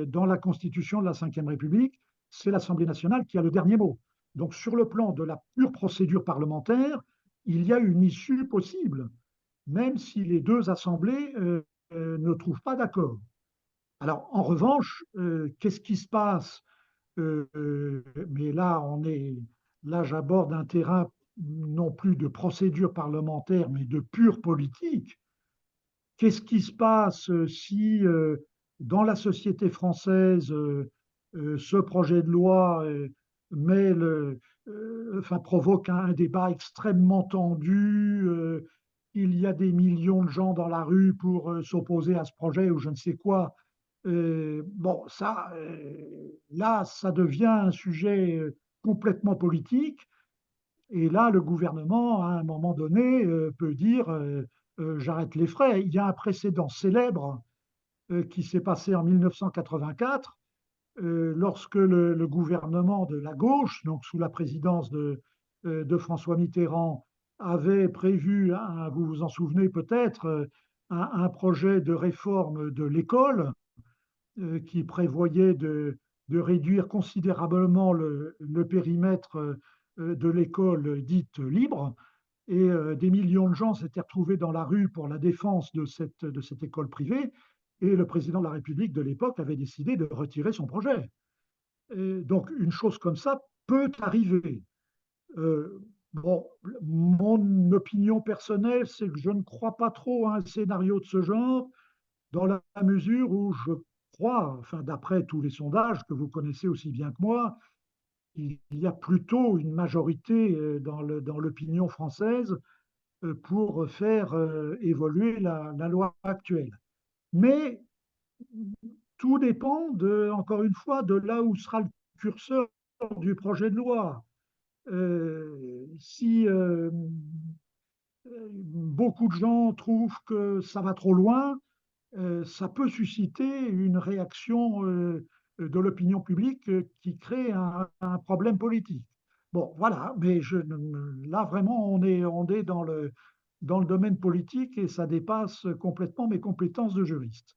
[SPEAKER 3] dans la Constitution de la Ve République, c'est l'Assemblée nationale qui a le dernier mot. Donc, sur le plan de la pure procédure parlementaire, il y a une issue possible, même si les deux assemblées ne trouvent pas d'accord. Alors, en revanche, qu'est-ce qui se passe mais là, j'aborde un terrain non plus de procédure parlementaire, mais de pure politique. Qu'est-ce qui se passe si dans la société française, ce projet de loi provoque un débat extrêmement tendu, il y a des millions de gens dans la rue pour s'opposer à ce projet ou je ne sais quoi. Bon, là, ça devient un sujet complètement politique. Et là, le gouvernement, à un moment donné, peut dire j'arrête les frais. Il y a un précédent célèbre qui s'est passé en 1984, lorsque le gouvernement de la gauche, donc sous la présidence de François Mitterrand, avait prévu, vous vous en souvenez peut-être, un projet de réforme de l'école qui prévoyait de réduire considérablement le périmètre de l'école dite libre. Et des millions de gens s'étaient retrouvés dans la rue pour la défense de cette école privée. Et le président de la République de l'époque avait décidé de retirer son projet. Et donc, une chose comme ça peut arriver. Bon, mon opinion personnelle, c'est que je ne crois pas trop à un scénario de ce genre, dans la mesure où je crois, enfin, d'après tous les sondages que vous connaissez aussi bien que moi, il y a plutôt une majorité dans l'opinion française pour faire évoluer la loi actuelle. Mais tout dépend, encore une fois, de là où sera le curseur du projet de loi. Si beaucoup de gens trouvent que ça va trop loin, ça peut susciter une réaction de l'opinion publique qui crée un problème politique. Bon, voilà, mais là vraiment, on est dans le domaine politique et ça dépasse complètement mes compétences de juriste.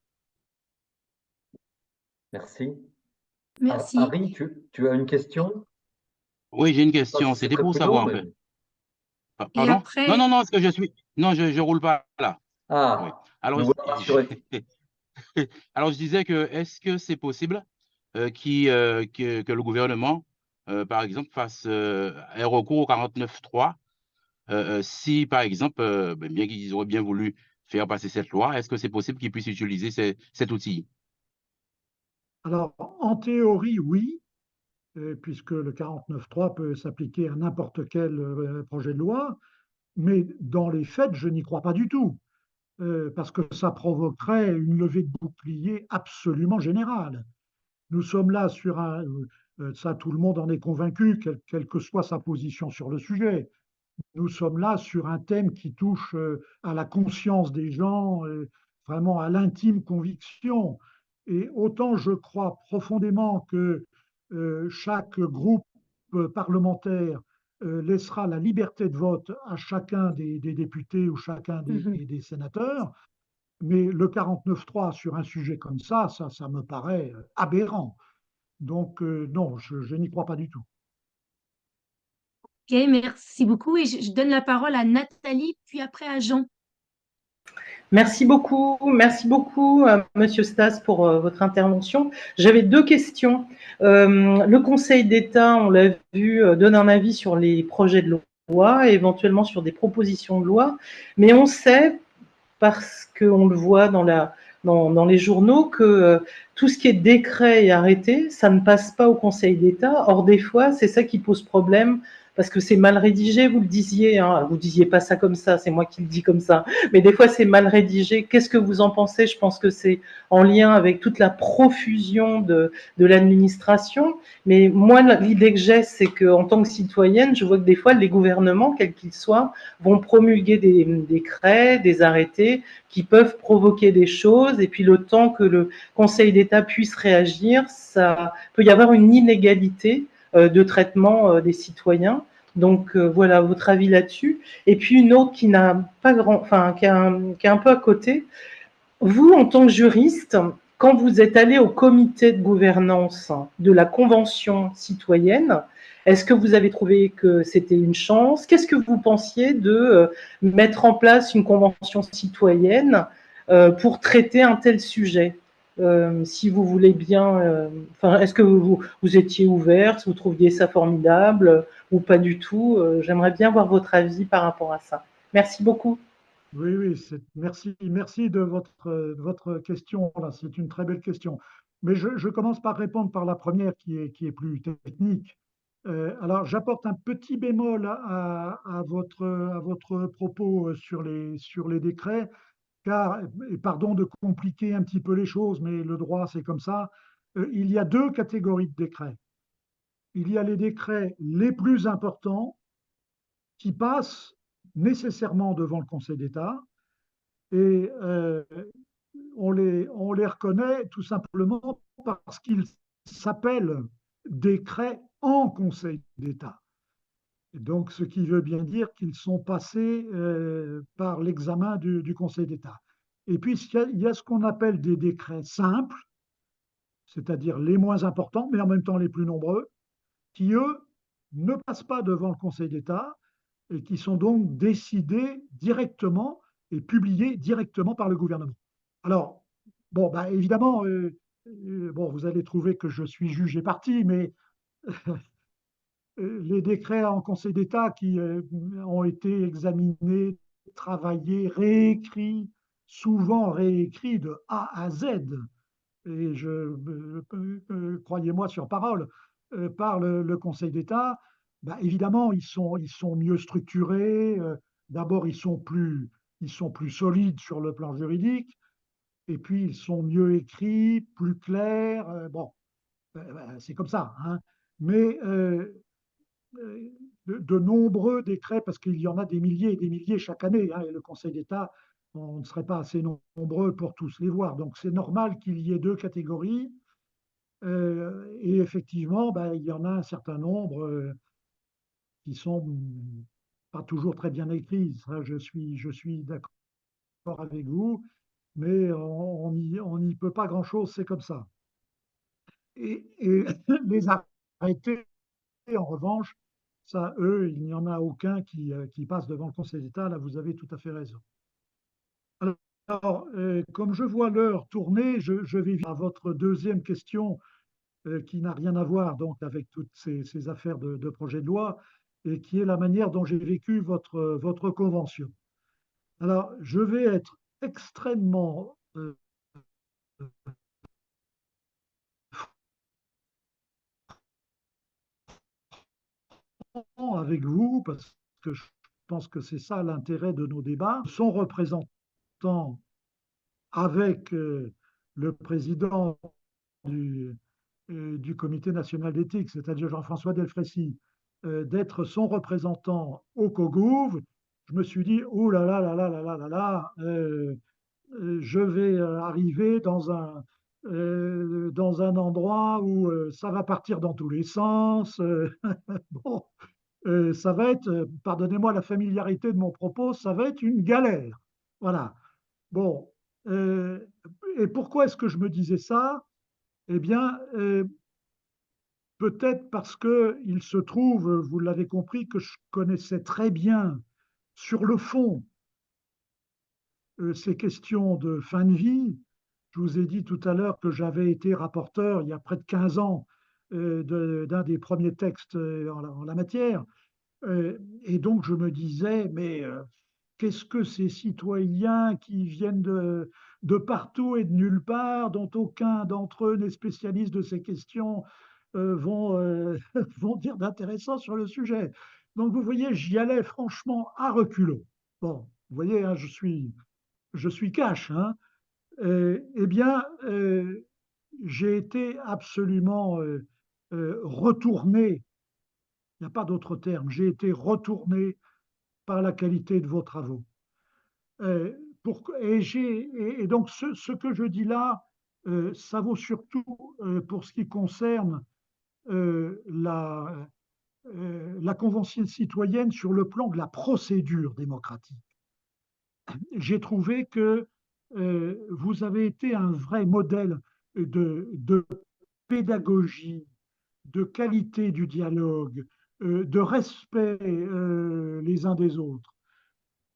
[SPEAKER 1] Merci.
[SPEAKER 2] Merci.
[SPEAKER 1] Harry, tu as une question?
[SPEAKER 6] Oui, j'ai une
[SPEAKER 1] Je sais pas
[SPEAKER 6] question.
[SPEAKER 1] si c'est
[SPEAKER 6] C'était
[SPEAKER 1] très
[SPEAKER 6] pour
[SPEAKER 1] prudent,
[SPEAKER 6] savoir, en
[SPEAKER 1] mais...
[SPEAKER 6] fait.
[SPEAKER 2] Et
[SPEAKER 6] Pardon? Non,
[SPEAKER 2] après,
[SPEAKER 6] non, non, est-ce que je suis. Non, je roule pas là. Oui.
[SPEAKER 1] Ah,
[SPEAKER 6] Alors,
[SPEAKER 1] nous voilà rassurés.
[SPEAKER 6] alors, je disais que est-ce que c'est possible que le gouvernement, par exemple, fasse un recours au 49.3 si, par exemple, bien qu'ils auraient bien voulu faire passer cette loi, est-ce que c'est possible qu'ils puissent utiliser cet outil?
[SPEAKER 3] Alors, en théorie, oui, puisque le 49.3 peut s'appliquer à n'importe quel projet de loi, mais dans les faits, je n'y crois pas du tout, parce que ça provoquerait une levée de bouclier absolument générale. Nous sommes là sur ça tout le monde en est convaincu, quelle que soit sa position sur le sujet. Nous sommes là sur un thème qui touche à la conscience des gens, vraiment à l'intime conviction. Et autant je crois profondément que chaque groupe parlementaire laissera la liberté de vote à chacun des députés ou chacun
[SPEAKER 2] mhm.
[SPEAKER 3] des sénateurs, mais le 49.3 sur un sujet comme ça me paraît aberrant. Donc non, je n'y crois pas du tout.
[SPEAKER 2] Ok, merci beaucoup. Et je donne la parole à Nathalie, puis après à Jean.
[SPEAKER 8] Merci beaucoup, Monsieur Stas, pour votre intervention. J'avais deux questions. Le Conseil d'État, on l'a vu, donne un avis sur les projets de loi, éventuellement sur des propositions de loi, mais on sait, parce qu'on le voit dans les journaux, que tout ce qui est décret et arrêté, ça ne passe pas au Conseil d'État. Or, des fois, c'est ça qui pose problème, parce que c'est mal rédigé, vous le disiez, hein, vous disiez pas ça comme ça, c'est moi qui le dis comme ça, mais des fois c'est mal rédigé. Qu'est-ce que vous en pensez? Je pense que c'est en lien avec toute la profusion de l'administration, mais moi, l'idée que j'ai, c'est qu'en tant que citoyenne, je vois que des fois, les gouvernements, quels qu'ils soient, vont promulguer des décrets, des arrêtés qui peuvent provoquer des choses, et puis le temps que le Conseil d'État puisse réagir, ça peut y avoir une inégalité de traitement des citoyens. Donc voilà votre avis là-dessus. Et puis une autre qui n'a pas qui est un peu à côté. Vous, en tant que juriste, quand vous êtes allé au comité de gouvernance de la Convention citoyenne, est-ce que vous avez trouvé que c'était une chance? Qu'est-ce que vous pensiez de mettre en place une convention citoyenne pour traiter un tel sujet? Si vous voulez bien, est-ce que vous étiez ouvert, si vous trouviez ça formidable ou pas du tout? J'aimerais bien voir votre avis par rapport à ça. Merci beaucoup.
[SPEAKER 3] Oui, oui, merci de votre question. Là, c'est une très belle question. Mais je commence par répondre par la première qui est plus technique. Alors, j'apporte un petit bémol à votre propos sur les décrets, car, et pardon de compliquer un petit peu les choses, mais le droit, c'est comme ça. Il y a deux catégories de décrets. Il y a les décrets les plus importants qui passent nécessairement devant le Conseil d'État et on les reconnaît tout simplement parce qu'ils s'appellent décrets en Conseil d'État. Donc, ce qui veut bien dire qu'ils sont passés par l'examen du Conseil d'État. Et puis, il y a ce qu'on appelle des décrets simples, c'est-à-dire les moins importants, mais en même temps les plus nombreux, qui, eux, ne passent pas devant le Conseil d'État et qui sont donc décidés directement et publiés directement par le gouvernement. Alors, bon, bah, évidemment, bon, vous allez trouver que je suis juge et partie, mais les décrets en Conseil d'État qui ont été examinés, travaillés, réécrits, souvent réécrits de A à Z, et croyez-moi sur parole, par le Conseil d'État, bah, évidemment, ils sont mieux structurés. D'abord, ils sont plus solides sur le plan juridique, et puis ils sont mieux écrits, plus clairs. Bon, c'est comme ça, hein. Mais de nombreux décrets, parce qu'il y en a des milliers et des milliers chaque année, hein, et le Conseil d'État, on ne serait pas assez nombreux pour tous les voir. Donc c'est normal qu'il y ait deux catégories. Et effectivement, ben, il y en a un certain nombre qui sont pas toujours très bien écrits. Ça, je suis d'accord avec vous, mais on n'y peut pas grand-chose, c'est comme ça. Et les arrêtés, en revanche, ça, eux, il n'y en a aucun qui passe devant le Conseil d'État. Là, vous avez tout à fait raison. Alors, comme je vois l'heure tourner, je vais à votre deuxième question qui n'a rien à voir donc avec toutes ces affaires de projet de loi et qui est la manière dont j'ai vécu votre convention. Alors, je vais être extrêmement franc avec vous parce que je pense que c'est ça l'intérêt de nos débats. Son représentant avec le président du Comité national d'éthique, c'est-à-dire Jean-François Delfrécy, d'être son représentant au COGOUV, je me suis dit, oh là là là là là là là là, je vais arriver dans un endroit où ça va partir dans tous les sens. Bon, ça va être, pardonnez-moi la familiarité de mon propos, ça va être une galère. Voilà. Bon, et pourquoi est-ce que je me disais ça? Eh bien, peut-être parce qu'il se trouve, vous l'avez compris, que je connaissais très bien sur le fond ces questions de fin de vie. Je vous ai dit tout à l'heure que j'avais été rapporteur il y a près de 15 ans d'un des premiers textes en la matière. Et donc je me disais, mais qu'est-ce que ces citoyens qui viennent de partout et de nulle part, dont aucun d'entre eux n'est spécialiste de ces questions, vont dire d'intéressant sur le sujet. Donc vous voyez, j'y allais franchement à reculons. Bon, vous voyez, hein, je suis cash. Hein. Eh bien, j'ai été absolument retourné, il n'y a pas d'autre terme, j'ai été retourné par la qualité de vos travaux. Euh, et donc, ce que je dis là, ça vaut surtout pour ce qui concerne euh, la, la Convention citoyenne sur le plan de la procédure démocratique. J'ai trouvé que vous avez été un vrai modèle de pédagogie, de qualité du dialogue, de respect les uns des autres.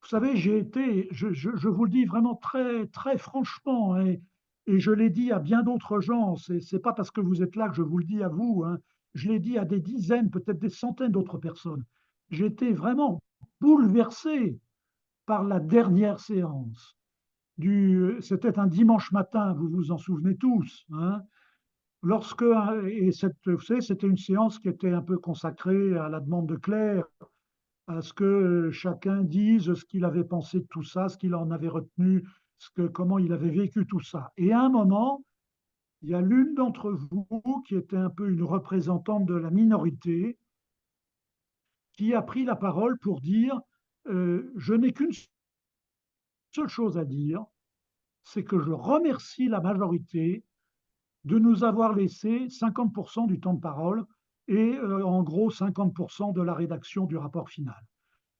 [SPEAKER 3] Vous savez, j'ai été, je vous le dis vraiment très, très franchement, hein, et je l'ai dit à bien d'autres gens, c'est pas parce que vous êtes là que je vous le dis à vous, hein, je l'ai dit à des dizaines, peut-être des centaines d'autres personnes. J'ai été vraiment bouleversé par la dernière séance. C'était un dimanche matin, vous vous en souvenez tous, hein, vous savez, c'était une séance qui était un peu consacrée à la demande de Claire, à ce que chacun dise ce qu'il avait pensé de tout ça, ce qu'il en avait retenu, comment il avait vécu tout ça. Et à un moment, il y a l'une d'entre vous qui était un peu une représentante de la minorité, qui a pris la parole pour dire je n'ai qu'une seule chose à dire, c'est que je remercie la majorité de nous avoir laissé 50% du temps de parole et en gros 50% de la rédaction du rapport final.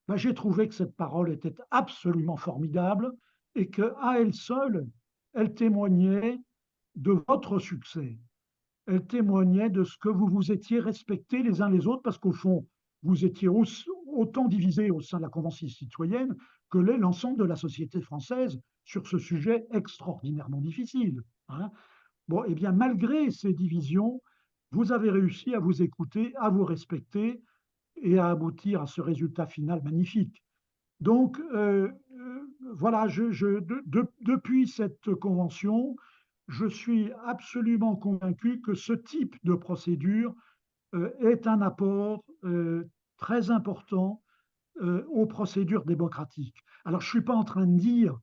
[SPEAKER 3] Ben, j'ai trouvé que cette parole était absolument formidable et qu'à elle seule, elle témoignait de votre succès. Elle témoignait de ce que vous vous étiez respectés les uns les autres, parce qu'au fond, vous étiez autant divisés au sein de la Convention citoyenne que l'est l'ensemble de la société française sur ce sujet extraordinairement difficile. Hein. Bon, eh bien, malgré ces divisions, vous avez réussi à vous écouter, à vous respecter et à aboutir à ce résultat final magnifique. Donc, voilà, depuis cette convention, je suis absolument convaincu que ce type de procédure est un apport très important aux procédures démocratiques. Alors, je ne suis pas en train de dire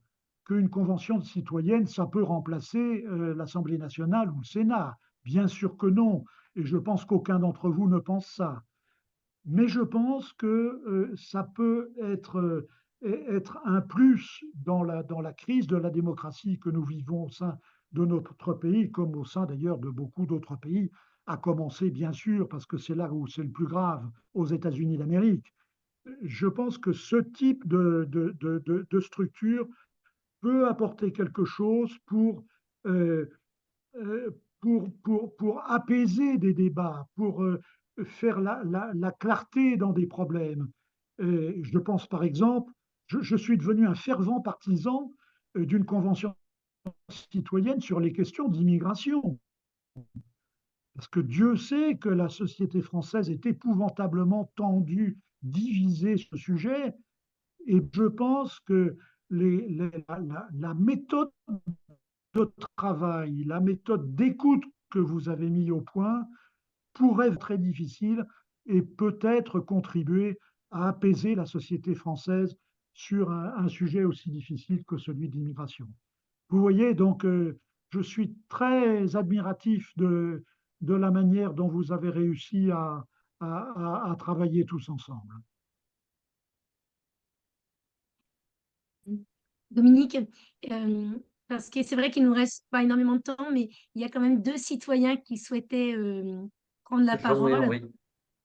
[SPEAKER 3] qu'une convention citoyenne, ça peut remplacer l'Assemblée nationale ou le Sénat. Bien sûr que non. Et je pense qu'aucun d'entre vous ne pense ça. Mais je pense que ça peut être un plus dans la crise de la démocratie que nous vivons au sein de notre pays, comme au sein d'ailleurs de beaucoup d'autres pays, à commencer bien sûr, parce que c'est là où c'est le plus grave, aux États-Unis d'Amérique. Je pense que ce type de structure peut apporter quelque chose euh, pour apaiser des débats, pour faire la clarté dans des problèmes. Je pense par exemple, je suis devenu un fervent partisan d'une convention citoyenne sur les questions d'immigration. Parce que Dieu sait que la société française est épouvantablement tendue, divisée sur ce sujet, et je pense que la méthode de travail, la méthode d'écoute que vous avez mis au point pourrait être très difficile et peut-être contribuer à apaiser la société française sur un sujet aussi difficile que celui de l'immigration. Vous voyez, donc, je suis très admiratif de la manière dont vous avez réussi à travailler tous ensemble.
[SPEAKER 2] Dominique, parce que c'est vrai qu'il ne nous reste pas énormément de temps, mais il y a quand même deux citoyens qui souhaitaient prendre la
[SPEAKER 1] Jean et
[SPEAKER 2] parole.
[SPEAKER 1] Henri.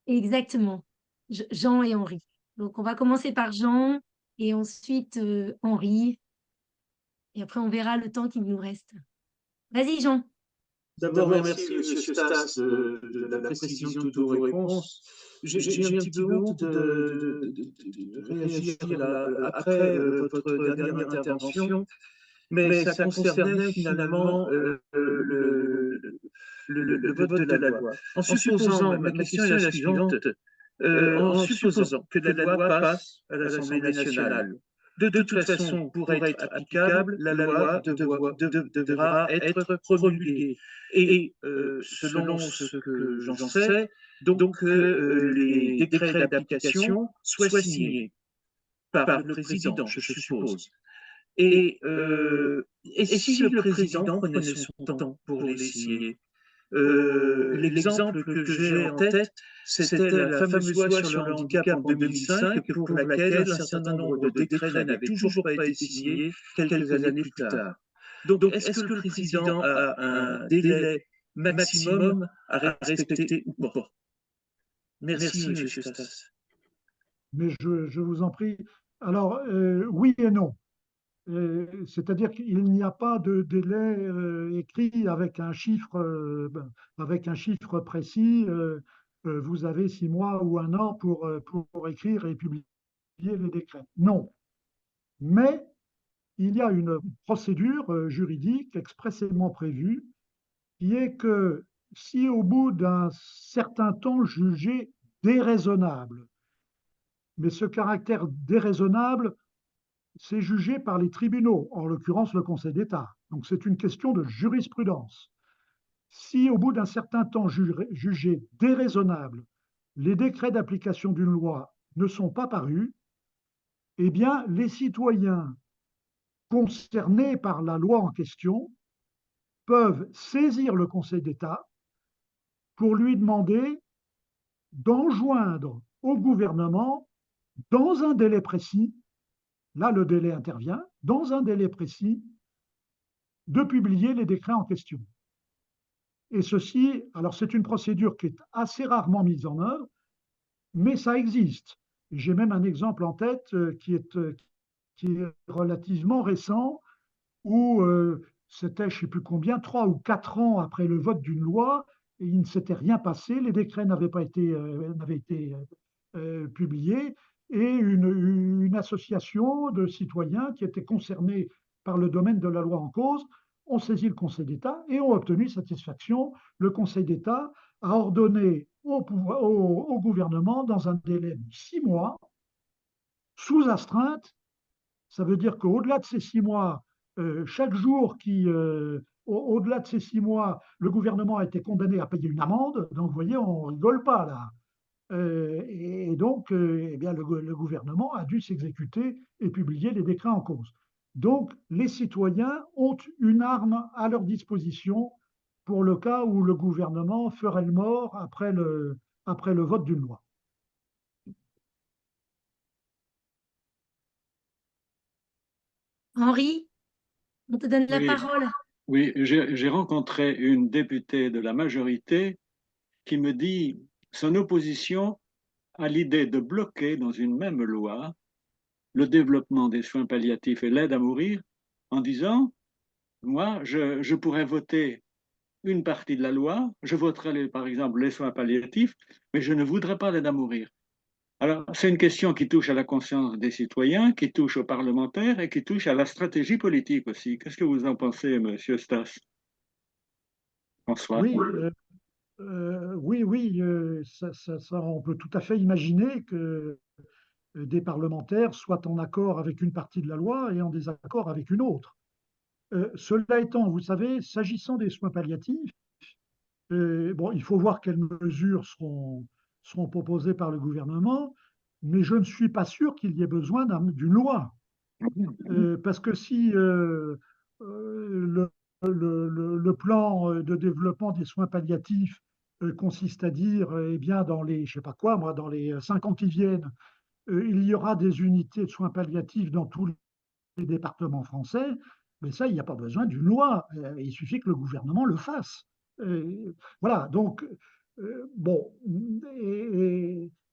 [SPEAKER 2] Exactement, Jean et Henri. Donc, on va commencer par Jean et ensuite Henri. Et après, on verra le temps qu'il nous reste. Vas-y, Jean.
[SPEAKER 9] D'abord, merci M. Stas de la précision de toutes vos réponses. J'ai un petit peu honte de réagir là, après votre dernière intervention, mais ça concernait finalement le vote de la loi. En supposant, ma question est la suivante, en supposant que la loi passe à l'Assemblée nationale, de toute façon, pour être applicable, la loi devra être promulguée. Et selon ce que j'en sais, donc les décrets d'application soient signés par le président, je suppose. Et si le président prenait son temps pour les signer? L'exemple que j'ai en tête, c'était la fameuse loi sur le handicap en 2005, pour laquelle un certain nombre de décrets n'avaient toujours pas été signés quelques années plus tard. Donc, est-ce que le président a un délai maximum à respecter ou pas? Merci, M. Stas.
[SPEAKER 3] Mais je vous en prie. Alors, oui et non. C'est-à-dire qu'il n'y a pas de délai écrit avec un chiffre précis. Vous avez 6 mois ou 1 an pour écrire et publier les décrets. Non. Mais il y a une procédure juridique expressément prévue qui est que si au bout d'un certain temps jugé déraisonnable, mais ce caractère déraisonnable, c'est jugé par les tribunaux, en l'occurrence le Conseil d'État. Donc c'est une question de jurisprudence. Si au bout d'un certain temps jugé déraisonnable, les décrets d'application d'une loi ne sont pas parus, eh bien les citoyens concernés par la loi en question peuvent saisir le Conseil d'État pour lui demander d'enjoindre au gouvernement, dans un délai précis, là le délai intervient, dans un délai précis, de publier les décrets en question. Et ceci, alors c'est une procédure qui est assez rarement mise en œuvre, mais ça existe. J'ai même un exemple en tête qui est relativement récent, où c'était, je ne sais plus combien, 3 ou 4 ans après le vote d'une loi, et il ne s'était rien passé, les décrets n'avaient pas été publiés, et une association de citoyens qui étaient concernés par le domaine de la loi en cause ont saisi le Conseil d'État et ont obtenu satisfaction. Le Conseil d'État a ordonné au gouvernement, dans un délai de 6 mois, sous astreinte. Ça veut dire qu'au-delà de ces 6 mois, chaque jour au-delà de ces 6 mois, le gouvernement a été condamné à payer une amende. Donc, vous voyez, on ne rigole pas là. Et donc, eh bien, le gouvernement a dû s'exécuter et publier les décrets en cause. Donc, les citoyens ont une arme à leur disposition pour le cas où le gouvernement ferait le mort après le vote d'une loi.
[SPEAKER 2] Henri, on te donne la
[SPEAKER 10] Oui,
[SPEAKER 2] parole.
[SPEAKER 10] oui, j'ai rencontré une députée de la majorité qui me dit son opposition à l'idée de bloquer dans une même loi le développement des soins palliatifs et l'aide à mourir en disant, moi, je pourrais voter une partie de la loi, je voterai par exemple les soins palliatifs, mais je ne voudrais pas l'aide à mourir. Alors, c'est une question qui touche à la conscience des citoyens, qui touche aux parlementaires et qui touche à la stratégie politique aussi. Qu'est-ce que vous en pensez, Monsieur Stas? François?
[SPEAKER 3] Oui, oui, ça, on peut tout à fait imaginer que des parlementaires soient en accord avec une partie de la loi et en désaccord avec une autre. Cela étant, vous savez, s'agissant des soins palliatifs, bon, il faut voir quelles mesures seront proposées par le gouvernement, mais je ne suis pas sûr qu'il y ait besoin d'une loi. Parce que si le plan de développement des soins palliatifs consiste à dire, eh bien, dans les, je sais pas quoi, moi, dans les 5 ans qui viennent, il y aura des unités de soins palliatifs dans tous les départements français, mais ça, il n'y a pas besoin d'une loi. Il suffit que le gouvernement le fasse. Voilà, donc, bon,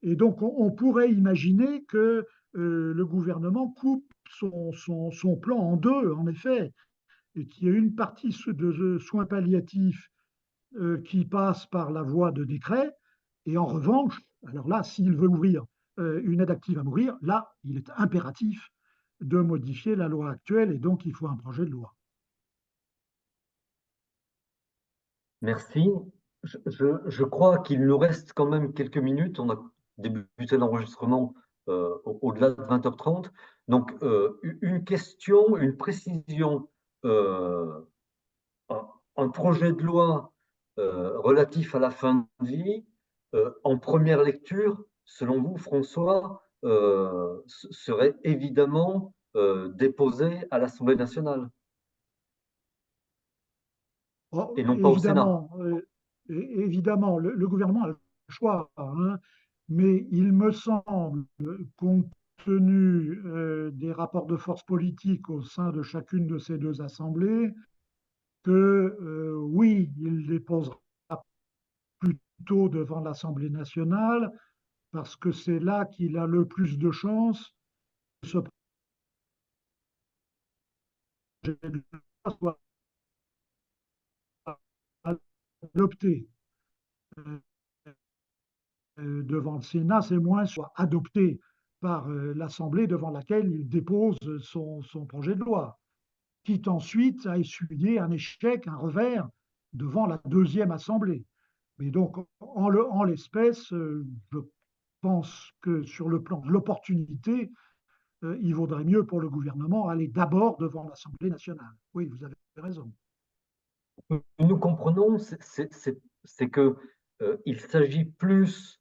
[SPEAKER 3] et donc on pourrait imaginer que le gouvernement coupe son plan en deux, en effet, et qu'il y ait une partie de soins palliatifs qui passe par la voie de décret. Et en revanche, alors là, s'il veut ouvrir une aide active à mourir, là, il est impératif de modifier la loi actuelle et donc il faut un projet de loi.
[SPEAKER 1] Merci. Je crois qu'il nous reste quand même quelques minutes. On a débuté l'enregistrement au-delà de 20h30. Donc, une question, une précision. Un projet de loi relatif à la fin de vie, en première lecture, selon vous, François, serait évidemment déposé à l'Assemblée nationale
[SPEAKER 3] Oh,
[SPEAKER 1] et non pas au Sénat.
[SPEAKER 3] évidemment, le gouvernement a le choix, hein, mais il me semble, compte tenu des rapports de force politiques au sein de chacune de ces deux assemblées, que oui, il déposera plutôt devant l'Assemblée nationale, parce que c'est là qu'il a le plus de chances que ce projet de loi soit adopté. Devant le Sénat, c'est moins soit adopté par l'Assemblée devant laquelle il dépose son projet de loi, quitte ensuite à essuyer un échec, un revers devant la deuxième Assemblée. Mais donc, en l'espèce, je pense que sur le plan de l'opportunité, il vaudrait mieux pour le gouvernement aller d'abord devant l'Assemblée nationale. Oui, vous avez raison.
[SPEAKER 1] Nous comprenons, c'est que il s'agit plus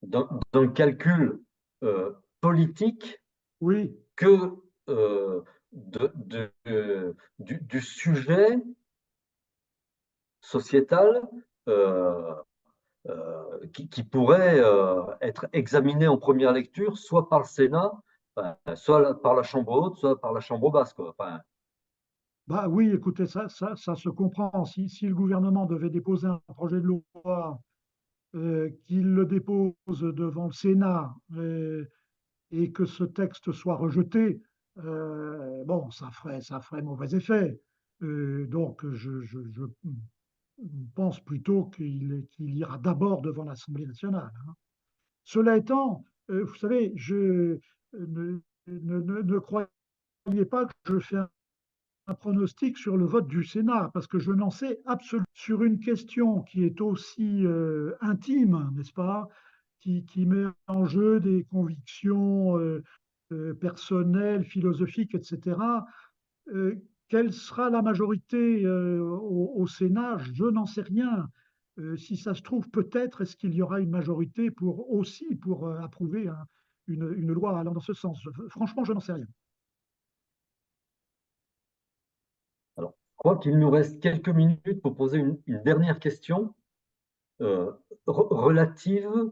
[SPEAKER 1] d'un calcul politique
[SPEAKER 3] Oui,
[SPEAKER 1] que du sujet sociétal qui pourrait être examiné en première lecture, soit par le Sénat, soit par la Chambre haute, soit par la Chambre basse, quoi. Enfin,
[SPEAKER 3] bah oui, écoutez, ça se comprend. Si le gouvernement devait déposer un projet de loi, qu'il le dépose devant le Sénat et que ce texte soit rejeté, bon, ça ferait mauvais effet. Donc, je pense plutôt qu'il ira d'abord devant l'Assemblée nationale, hein. Cela étant, vous savez, ne croyez pas que je fais un pronostic sur le vote du Sénat, parce que je n'en sais absolument sur une question qui est aussi intime, n'est-ce pas, qui met en jeu des convictions personnelles, philosophiques, etc. Euh, Quelle sera la majorité au Sénat? Je n'en sais rien. Si ça se trouve, peut-être est-ce qu'il y aura une majorité pour approuver une loi allant dans ce sens. Franchement, je n'en sais rien.
[SPEAKER 1] alors, je crois qu'il nous reste quelques minutes pour poser une dernière question euh, relative,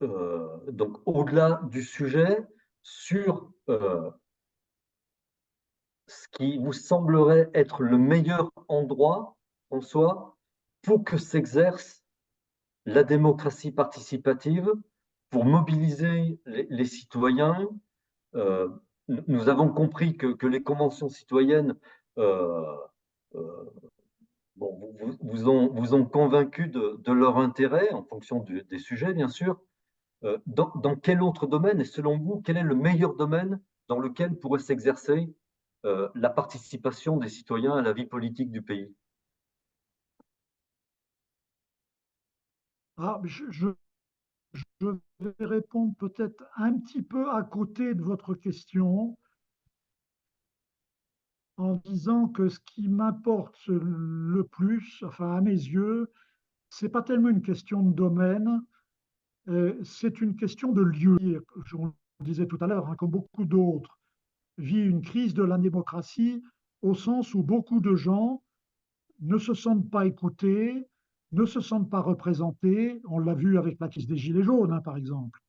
[SPEAKER 1] donc au-delà du sujet, sur ce qui vous semblerait être le meilleur endroit, François, pour que s'exerce la démocratie participative, pour mobiliser les citoyens. Euh, nous avons compris que les conventions citoyennes euh, euh, bon, vous ont convaincu de leur intérêt en fonction des sujets, bien sûr. Dans quel autre domaine, et selon vous, quel est le meilleur domaine dans lequel pourrait s'exercer la participation des citoyens à la vie politique du pays?
[SPEAKER 3] Ah, je vais répondre peut-être un petit peu à côté de votre question en disant que ce qui m'importe le plus, enfin à mes yeux, c'est pas tellement une question de domaine, c'est une question de lieu. On le disait tout à l'heure, hein, comme beaucoup d'autres, vit une crise de la démocratie au sens où beaucoup de gens ne se sentent pas écoutés, ne se sentent pas représentés. On l'a vu avec la crise des Gilets jaunes, hein, par exemple.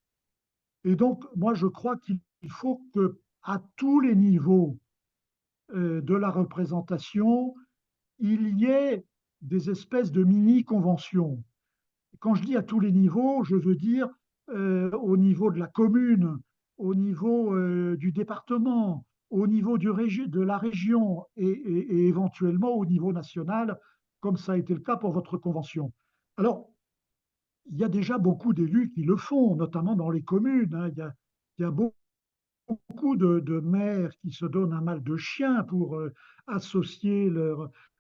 [SPEAKER 3] Et donc, moi, je crois qu'il faut que, à tous les niveaux de la représentation, il y ait des espèces de mini-conventions. Quand je dis à tous les niveaux, je veux dire au niveau de la commune, au niveau du département, au niveau de la région et éventuellement au niveau national, comme ça a été le cas pour votre convention. Alors, il y a déjà beaucoup d'élus qui le font, notamment dans les communes, hein. Il y a beaucoup de maires qui se donnent un mal de chien pour associer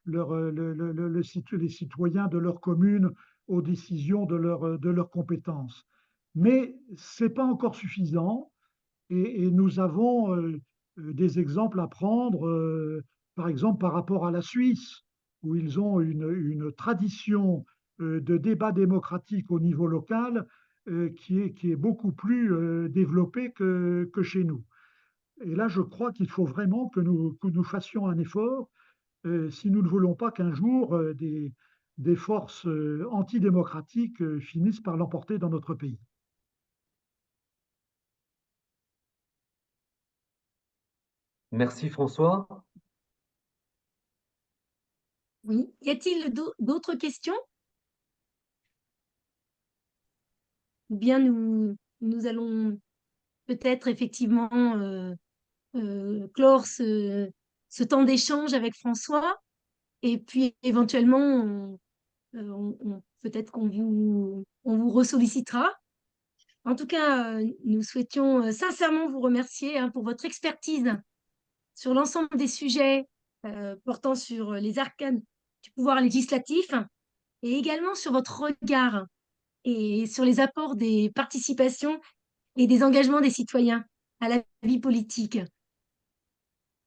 [SPEAKER 3] les citoyens de leur commune aux décisions de leurs compétences. Mais ce n'est pas encore suffisant et nous avons des exemples à prendre, par exemple par rapport à la Suisse, où ils ont une tradition de débat démocratique au niveau local qui est beaucoup plus développée que chez nous. Et là, je crois qu'il faut vraiment que nous fassions un effort si nous ne voulons pas qu'un jour des forces antidémocratiques finissent par l'emporter dans notre pays.
[SPEAKER 1] Merci François.
[SPEAKER 2] Oui. Y a-t-il d'autres questions? Ou bien nous allons peut-être effectivement clore ce temps d'échange avec François et puis éventuellement peut-être qu'on vous ressollicitera. En tout cas, nous souhaitions sincèrement vous remercier pour votre expertise sur l'ensemble des sujets portant sur les arcanes du pouvoir législatif et également sur votre regard et sur les apports des participations et des engagements des citoyens à la vie politique.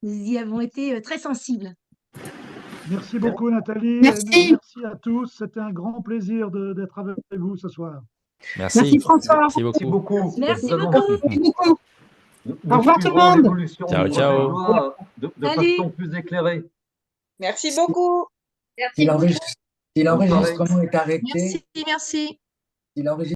[SPEAKER 2] Nous y avons été très sensibles.
[SPEAKER 3] Merci beaucoup Nathalie.
[SPEAKER 7] Merci.
[SPEAKER 3] Merci à tous. C'était un grand plaisir d'être avec vous ce soir.
[SPEAKER 7] Merci François.
[SPEAKER 1] Merci beaucoup.
[SPEAKER 2] Merci
[SPEAKER 1] Vraiment,
[SPEAKER 2] beaucoup.
[SPEAKER 7] Merci beaucoup.
[SPEAKER 1] nous
[SPEAKER 7] Au revoir tout le
[SPEAKER 1] suivrons
[SPEAKER 7] monde.
[SPEAKER 1] l'évolution
[SPEAKER 11] Ciao,
[SPEAKER 1] du projet
[SPEAKER 11] ciao.
[SPEAKER 1] de loi de
[SPEAKER 2] Salut.
[SPEAKER 1] façon plus éclairée.
[SPEAKER 12] Merci beaucoup.
[SPEAKER 4] Si l'enregistrement est arrêté,
[SPEAKER 12] Merci, merci.
[SPEAKER 4] si l'enregistrement